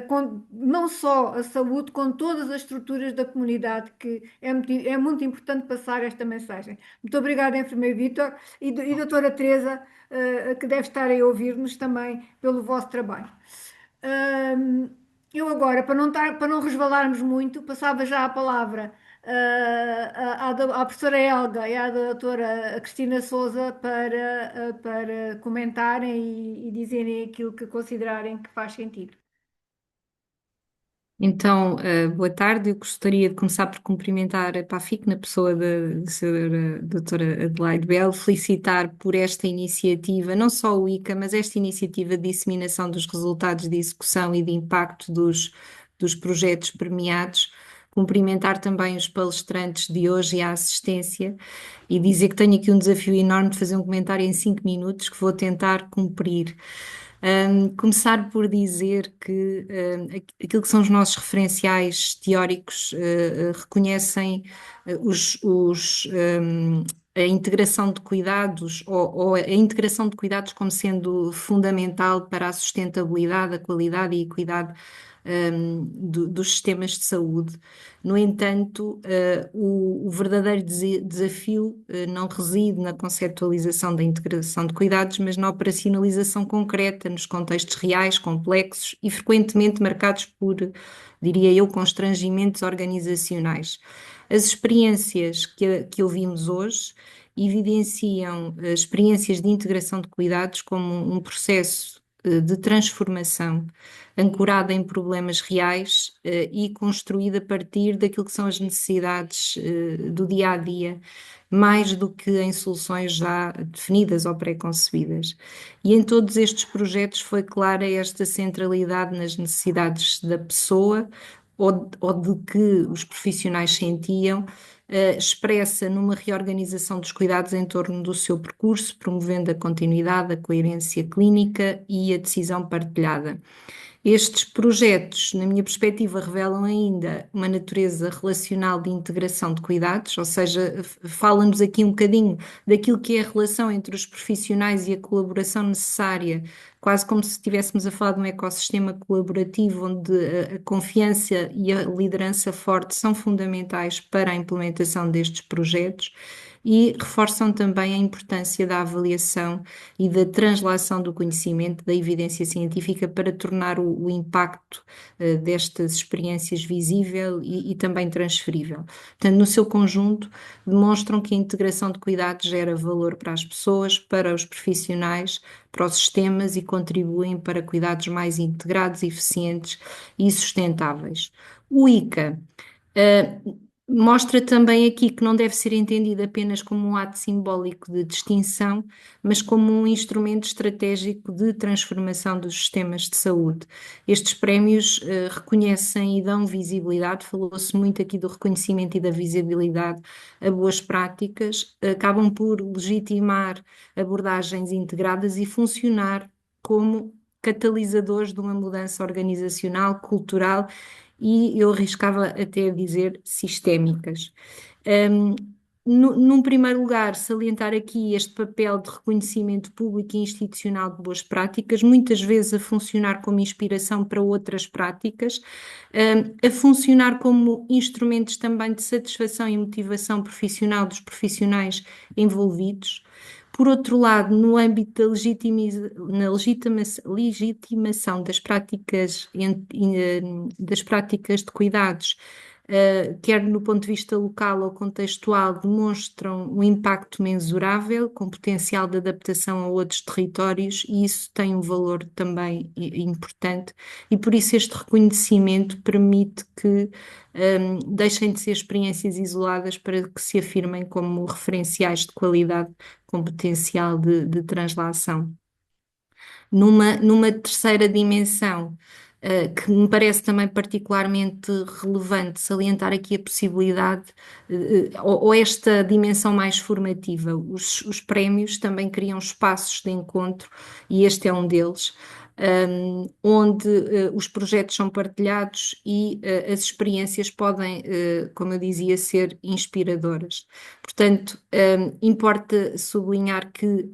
com não só a saúde, com todas as estruturas da comunidade, que é muito importante passar esta mensagem. Muito obrigada, enfermeiro Vítor e doutora Teresa, que deve estar a ouvir-nos também pelo vosso trabalho. Eu agora, para não resvalarmos muito, passava já a palavra à professora Helga e à doutora Cristina Souza para comentarem e dizerem aquilo que considerarem que faz sentido. Então, boa tarde. Eu gostaria de começar por cumprimentar a PAFIC na pessoa da senhora doutora Adelaide Bell, felicitar por esta iniciativa, não só o ICA, mas esta iniciativa de disseminação dos resultados de execução e de impacto dos projetos premiados. Cumprimentar também os palestrantes de hoje e a assistência e dizer que tenho aqui um desafio enorme de fazer um comentário em 5 minutos que vou tentar cumprir. Começar por dizer que aquilo que são os nossos referenciais teóricos reconhecem a integração de cuidados ou a integração de cuidados como sendo fundamental para a sustentabilidade, a qualidade e a equidade dos sistemas de saúde. No entanto, o verdadeiro desafio não reside na conceptualização da integração de cuidados, mas na operacionalização concreta, nos contextos reais, complexos e frequentemente marcados por, diria eu, constrangimentos organizacionais. As experiências que ouvimos hoje evidenciam experiências de integração de cuidados como um processo de transformação ancorada em problemas reais e construída a partir daquilo que são as necessidades do dia a dia, mais do que em soluções já definidas ou pré-concebidas. E em todos estes projetos foi clara esta centralidade nas necessidades da pessoa ou de que os profissionais sentiam, expressa numa reorganização dos cuidados em torno do seu percurso, promovendo a continuidade, a coerência clínica e a decisão partilhada. Estes projetos, na minha perspectiva, revelam ainda uma natureza relacional de integração de cuidados, ou seja, fala-nos aqui um bocadinho daquilo que é a relação entre os profissionais e a colaboração necessária, quase como se estivéssemos a falar de um ecossistema colaborativo onde a confiança e a liderança forte são fundamentais para a implementação destes projetos. E reforçam também a importância da avaliação e da translação do conhecimento, da evidência científica para tornar o impacto destas experiências visível e também transferível. Portanto, no seu conjunto, demonstram que a integração de cuidados gera valor para as pessoas, para os profissionais, para os sistemas e contribuem para cuidados mais integrados, eficientes e sustentáveis. O ICA mostra também aqui que não deve ser entendido apenas como um ato simbólico de distinção, mas como um instrumento estratégico de transformação dos sistemas de saúde. Estes prémios reconhecem e dão visibilidade, falou-se muito aqui do reconhecimento e da visibilidade a boas práticas, acabam por legitimar abordagens integradas e funcionar como catalisadores de uma mudança organizacional, cultural e eu arriscava até a dizer sistémicas. Num primeiro lugar, salientar aqui este papel de reconhecimento público e institucional de boas práticas, muitas vezes a funcionar como inspiração para outras práticas, a funcionar como instrumentos também de satisfação e motivação profissional dos profissionais envolvidos. Por outro lado, no âmbito da legitimação das práticas de cuidados, quer no ponto de vista local ou contextual, demonstram um impacto mensurável, com potencial de adaptação a outros territórios, e isso tem um valor também importante, e por isso este reconhecimento permite que deixem de ser experiências isoladas para que se afirmem como referenciais de qualidade com potencial de translação. Numa terceira dimensão, que me parece também particularmente relevante salientar aqui a possibilidade, ou esta dimensão mais formativa. Os prémios também criam espaços de encontro, e este é um deles, onde os projetos são partilhados e as experiências podem, como eu dizia, ser inspiradoras. Portanto, importa sublinhar que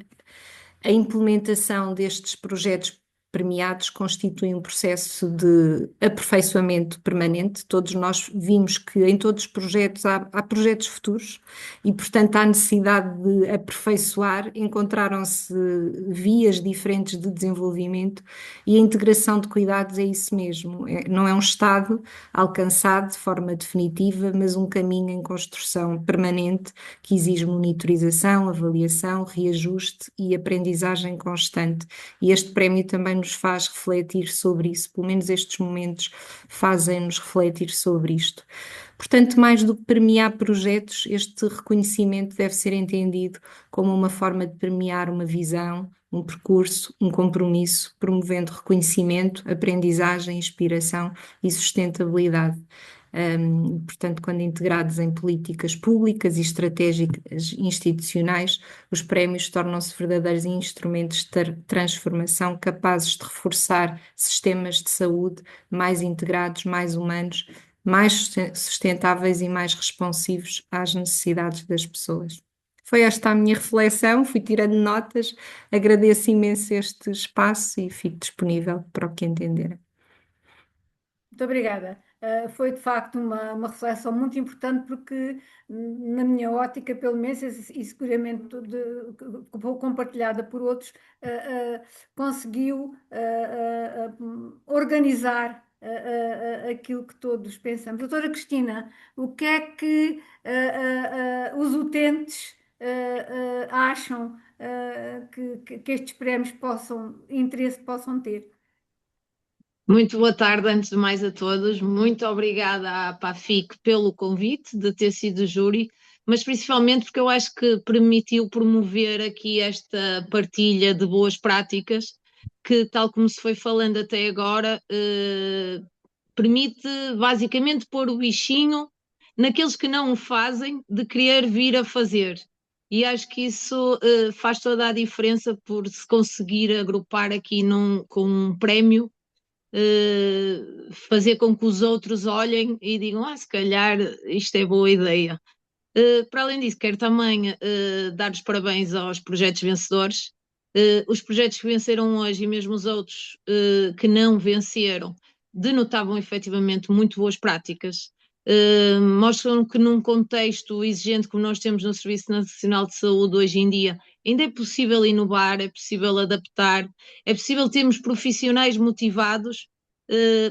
a implementação destes projetos premiados constitui um processo de aperfeiçoamento permanente. Todos nós vimos que em todos os projetos há projetos futuros e, portanto, há necessidade de aperfeiçoar. Encontraram-se vias diferentes de desenvolvimento e a integração de cuidados é isso mesmo. Não é um estado alcançado de forma definitiva, mas um caminho em construção permanente que exige monitorização, avaliação, reajuste e aprendizagem constante. E este prémio também nos faz refletir sobre isso, pelo menos estes momentos fazem-nos refletir sobre isto. Portanto, mais do que premiar projetos, este reconhecimento deve ser entendido como uma forma de premiar uma visão, um percurso, um compromisso, promovendo reconhecimento, aprendizagem, inspiração e sustentabilidade. Portanto, quando integrados em políticas públicas e estratégicas institucionais, os prémios tornam-se verdadeiros instrumentos de transformação capazes de reforçar sistemas de saúde mais integrados, mais humanos, mais sustentáveis e mais responsivos às necessidades das pessoas. Foi esta a minha reflexão, fui tirando notas, agradeço imenso este espaço e fico disponível para o que entenderem. Muito obrigada. Foi de facto uma reflexão muito importante porque, na minha ótica, pelo menos, e seguramente compartilhada por outros, conseguiu organizar aquilo que todos pensamos. Doutora Cristina, o que é que os utentes acham que estes prémios interesse possam ter? Muito boa tarde, antes de mais a todos. Muito obrigada à PAFIC pelo convite de ter sido júri, mas principalmente porque eu acho que permitiu promover aqui esta partilha de boas práticas, que, tal como se foi falando até agora, permite basicamente pôr o bichinho naqueles que não o fazem, de querer vir a fazer. E acho que isso faz toda a diferença por se conseguir agrupar aqui com um prémio, fazer com que os outros olhem e digam, se calhar isto é boa ideia. Para além disso, quero também dar os parabéns aos projetos vencedores. Os projetos que venceram hoje e mesmo os outros que não venceram denotavam efetivamente muito boas práticas. Mostram que num contexto exigente como nós temos no Serviço Nacional de Saúde hoje em dia, ainda é possível inovar, é possível adaptar, é possível termos profissionais motivados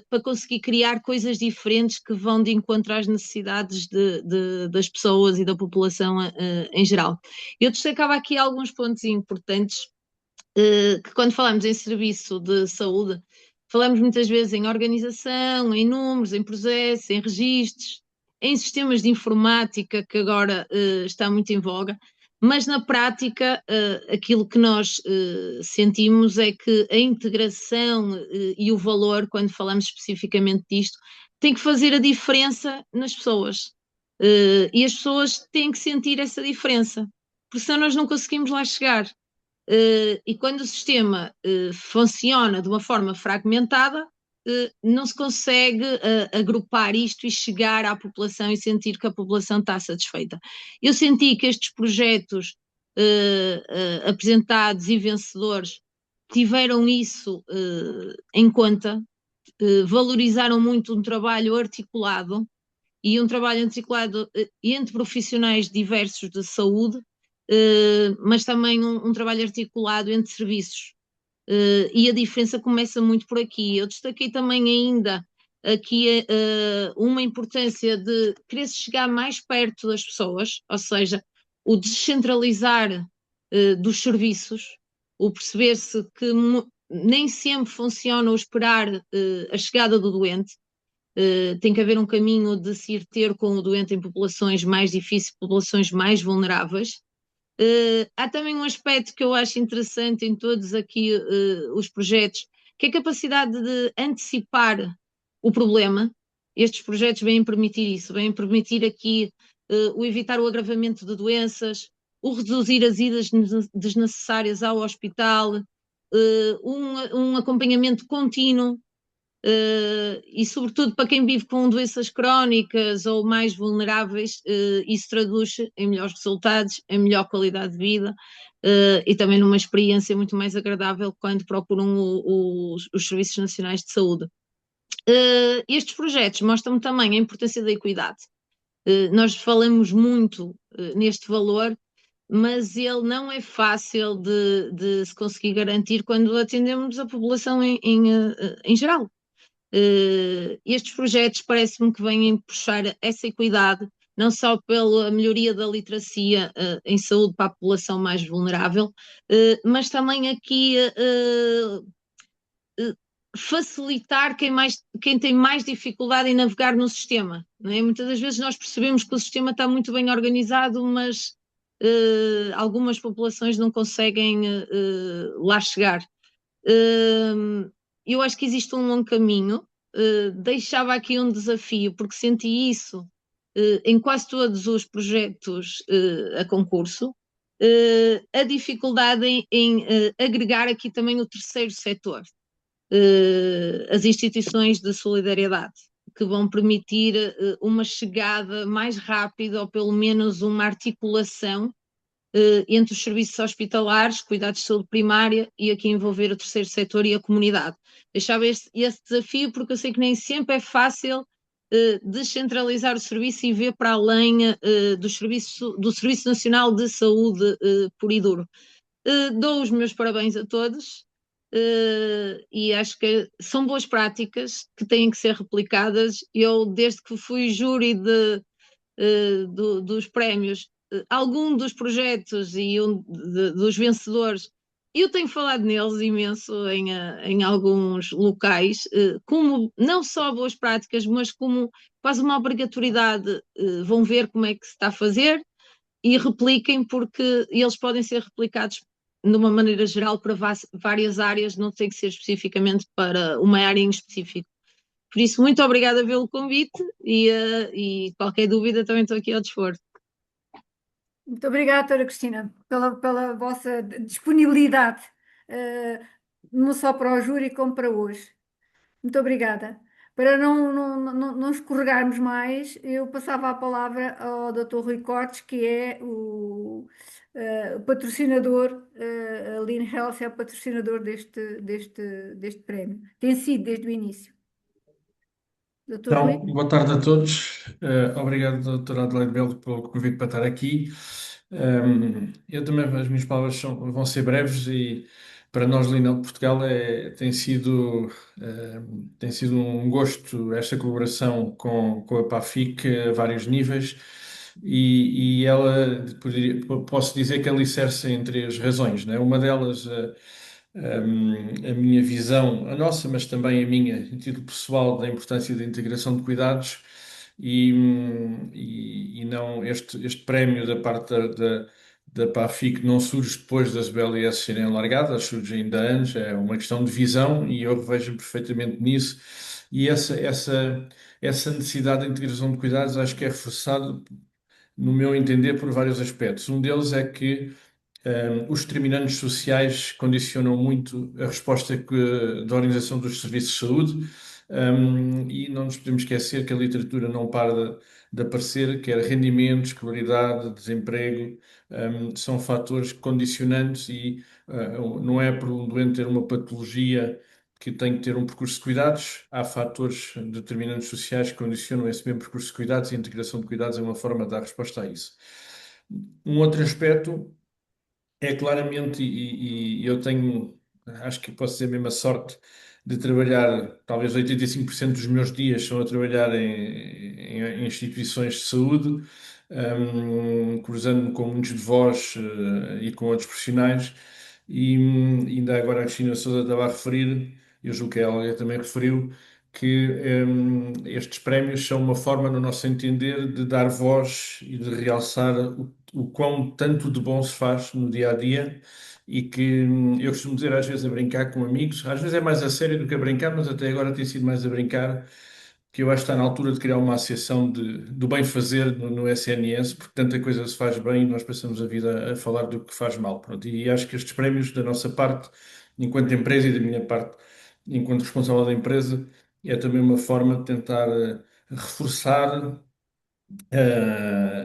para conseguir criar coisas diferentes que vão de encontro às necessidades das pessoas e da população em geral. Eu destacava aqui alguns pontos importantes, que quando falamos em serviço de saúde, falamos muitas vezes em organização, em números, em processos, em registros, em sistemas de informática, que agora está muito em voga, mas na prática aquilo que nós sentimos é que a integração e o valor, quando falamos especificamente disto, tem que fazer a diferença nas pessoas. E as pessoas têm que sentir essa diferença, porque senão nós não conseguimos lá chegar. E quando o sistema funciona de uma forma fragmentada, não se consegue agrupar isto e chegar à população e sentir que a população está satisfeita. Eu senti que estes projetos apresentados e vencedores tiveram isso em conta, valorizaram muito um trabalho articulado e um trabalho articulado entre profissionais diversos de saúde, mas também um trabalho articulado entre serviços. E a diferença começa muito por aqui. Eu destaquei também ainda aqui uma importância de querer chegar mais perto das pessoas, ou seja, o descentralizar dos serviços, o perceber-se que nem sempre funciona o esperar a chegada do doente. Tem que haver um caminho de se ir ter com o doente em populações mais difíceis, populações mais vulneráveis. Há também um aspecto que eu acho interessante em todos aqui os projetos, que é a capacidade de antecipar o problema. Estes projetos vêm permitir isso, vêm permitir aqui o evitar o agravamento de doenças, o reduzir as idas desnecessárias ao hospital, um acompanhamento contínuo, e sobretudo para quem vive com doenças crónicas ou mais vulneráveis, isso traduz em melhores resultados, em melhor qualidade de vida, e também numa experiência muito mais agradável quando procuram os Serviços Nacionais de Saúde. Estes projetos mostram também a importância da equidade. Nós falamos muito neste valor, mas ele não é fácil de se conseguir garantir quando atendemos a população em geral. Estes projetos parece-me que vêm puxar essa equidade, não só pela melhoria da literacia em saúde para a população mais vulnerável, mas também aqui facilitar quem tem mais dificuldade em navegar no sistema. Não é? Muitas das vezes nós percebemos que o sistema está muito bem organizado, mas algumas populações não conseguem lá chegar. Eu acho que existe um longo caminho. Deixava aqui um desafio, porque senti isso em quase todos os projetos a concurso, a dificuldade em agregar aqui também o terceiro setor, as instituições de solidariedade, que vão permitir uma chegada mais rápida, ou pelo menos uma articulação entre os serviços hospitalares, cuidados de saúde primária, e aqui envolver o terceiro setor e a comunidade. Deixava esse desafio, porque eu sei que nem sempre é fácil descentralizar o serviço e ver para além do Serviço Nacional de Saúde puro e duro. Dou os meus parabéns a todos. E acho que são boas práticas que têm que ser replicadas. Eu, desde que fui júri dos prémios, algum dos projetos e dos vencedores, eu tenho falado neles imenso em alguns locais, como não só boas práticas, mas como quase uma obrigatoriedade. Vão ver como é que se está a fazer e repliquem, porque eles podem ser replicados de uma maneira geral para várias áreas, não tem que ser especificamente para uma área em específico. Por isso, muito obrigada pelo convite e qualquer dúvida também estou aqui ao dispor. Muito obrigada, doutora Cristina, pela vossa disponibilidade, não só para o júri como para hoje. Muito obrigada. Para não escorregarmos mais, eu passava a palavra ao Dr. Rui Cortes, que é o patrocinador, a Lean Health é o patrocinador deste prémio. Tem sido desde o início. Dr. Rui? Então, boa tarde a todos. Obrigado, doutora Adelaide Belo, pelo convite para estar aqui. Eu também, as minhas palavras vão ser breves e para nós, Lean Health Portugal, tem sido um gosto esta colaboração com a PAFIC a vários níveis e ela, posso dizer que alicerça em três razões, né? Uma delas, a minha visão, a nossa, mas também a minha, em título pessoal, da importância da integração de cuidados e não este prémio da parte da PAFIC não surge depois das BLS serem largadas, surge ainda antes, é uma questão de visão e eu revejo perfeitamente nisso. E essa necessidade de integração de cuidados acho que é reforçado, no meu entender, por vários aspectos. Um deles é que os determinantes sociais condicionam muito a resposta da Organização dos Serviços de Saúde, e não nos podemos esquecer que a literatura não para de aparecer, quer rendimento, escolaridade, desemprego, são fatores condicionantes e não é por um doente ter uma patologia que tem que ter um percurso de cuidados, há fatores determinantes sociais que condicionam esse mesmo percurso de cuidados e a integração de cuidados é uma forma de dar resposta a isso. Um outro aspecto é claramente, e eu tenho, acho que posso dizer mesmo a sorte de trabalhar, talvez 85% dos meus dias são a trabalhar em instituições de saúde, cruzando-me com muitos de vós e com outros profissionais, e ainda agora a Cristina Sousa estava a referir, eu julgo que ela também referiu, que estes prémios são uma forma, no nosso entender, de dar voz e de realçar o quão tanto de bom se faz no dia a dia e que eu costumo dizer às vezes a brincar com amigos, às vezes é mais a sério do que a brincar, mas até agora tem sido mais a brincar, que eu acho que está na altura de criar uma associação do bem-fazer no SNS, porque tanta coisa se faz bem e nós passamos a vida a falar do que faz mal. Pronto, e acho que estes prémios, da nossa parte, enquanto empresa e da minha parte, enquanto responsável da empresa, é também uma forma de tentar reforçar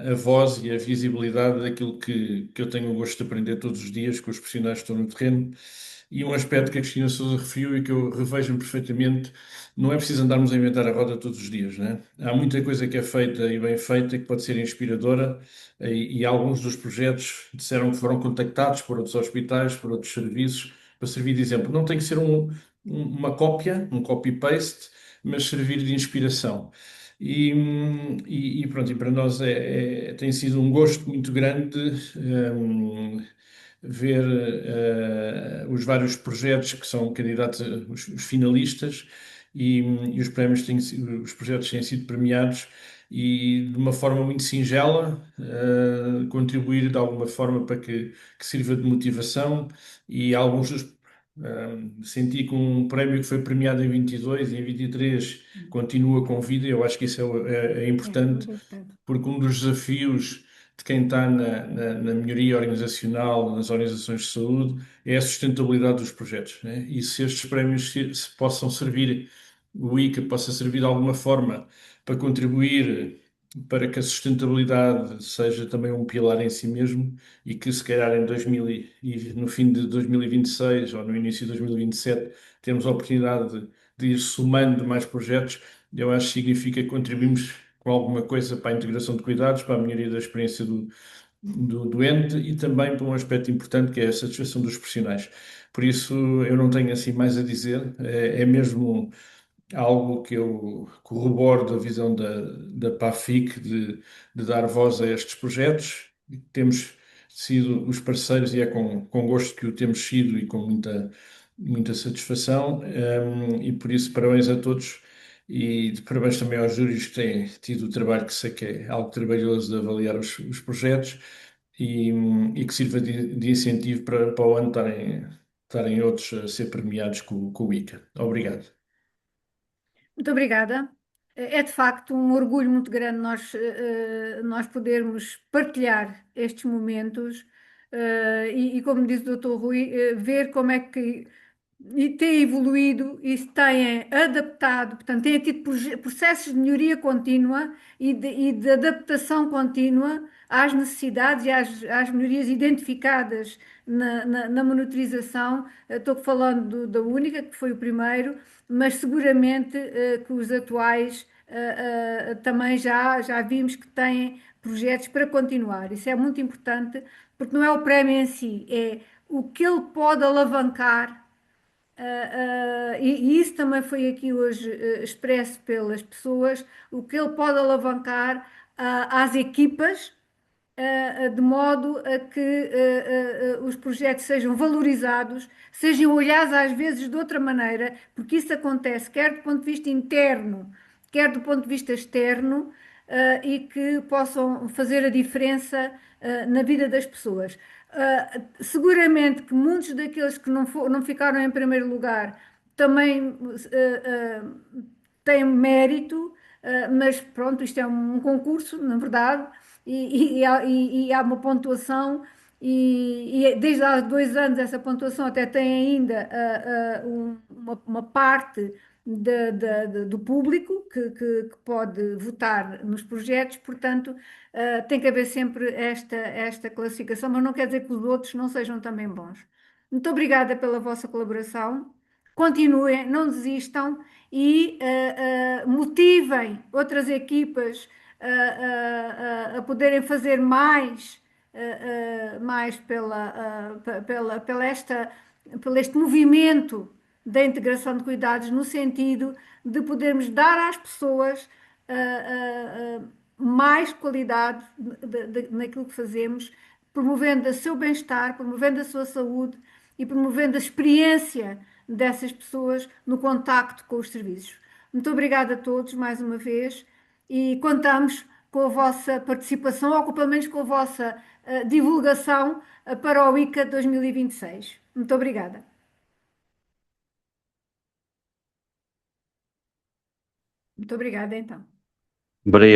a voz e a visibilidade daquilo que eu tenho o gosto de aprender todos os dias com os profissionais que estão no terreno. E um aspecto que a Cristina Sousa referiu e que eu revejo perfeitamente, não é preciso andarmos a inventar a roda todos os dias, né? Há muita coisa que é feita e bem feita que pode ser inspiradora e alguns dos projetos disseram que foram contactados por outros hospitais, por outros serviços, para servir de exemplo. Não tem que ser uma cópia, um copy-paste, mas servir de inspiração. E pronto, e para nós tem sido um gosto muito grande ver os vários projetos que são candidatos, os finalistas, e os prémios os projetos têm sido premiados e de uma forma muito singela, contribuir de alguma forma para que sirva de motivação e alguns dos senti que um prémio que foi premiado em 22 e em 23 continua com vida. Eu acho que isso é importante, porque um dos desafios de quem está na melhoria organizacional, nas organizações de saúde, é a sustentabilidade dos projetos, né? E se estes prémios se possam servir, o ICA possa servir de alguma forma para contribuir para que a sustentabilidade seja também um pilar em si mesmo e que se calhar no fim de 2026 ou no início de 2027 temos a oportunidade de ir somando mais projetos, eu acho que significa que contribuímos com alguma coisa para a integração de cuidados, para a melhoria da experiência do doente e também para um aspecto importante que é a satisfação dos profissionais. Por isso, eu não tenho assim mais a dizer, é mesmo algo que eu corroboro da visão da PAFIC de dar voz a estes projetos. Temos sido os parceiros e é com gosto que o temos sido e com muita satisfação. E por isso, parabéns a todos e parabéns também aos júris que têm tido o trabalho que sei que é algo trabalhoso de avaliar os projetos e que sirva de incentivo para o ano estarem outros a ser premiados com o ICA. Obrigado. Muito obrigada. É de facto um orgulho muito grande nós podermos partilhar estes momentos e como disse o Dr. Rui, ver como é que tem evoluído e se tem adaptado, portanto, tem tido processos de melhoria contínua e de adaptação contínua às necessidades e às melhorias identificadas na monitorização. Estou falando da Única, que foi o primeiro, mas seguramente que os atuais também já vimos que têm projetos para continuar. Isso é muito importante, porque não é o prémio em si, é o que ele pode alavancar. E isso também foi aqui hoje expresso pelas pessoas, o que ele pode alavancar às equipas, de modo a que os projetos sejam valorizados, sejam olhados às vezes de outra maneira, porque isso acontece quer do ponto de vista interno, quer do ponto de vista externo, e que possam fazer a diferença na vida das pessoas. Seguramente que muitos daqueles que não ficaram em primeiro lugar também têm mérito, mas pronto, isto é um concurso, na verdade, e há uma pontuação, e desde há 2 anos essa pontuação até tem ainda uma parte do público que pode votar nos projetos, portanto, tem que haver sempre esta classificação, mas não quer dizer que os outros não sejam também bons. Muito obrigada pela vossa colaboração. Continuem, não desistam e motivem outras equipas a poderem fazer mais pelo este movimento da integração de cuidados, no sentido de podermos dar às pessoas mais qualidade naquilo que fazemos, promovendo o seu bem-estar, promovendo a sua saúde e promovendo a experiência dessas pessoas no contacto com os serviços. Muito obrigada a todos mais uma vez e contamos com a vossa participação ou pelo menos com a vossa divulgação para o ICA 2026. Muito obrigada. Muito obrigada, então. Obrigado.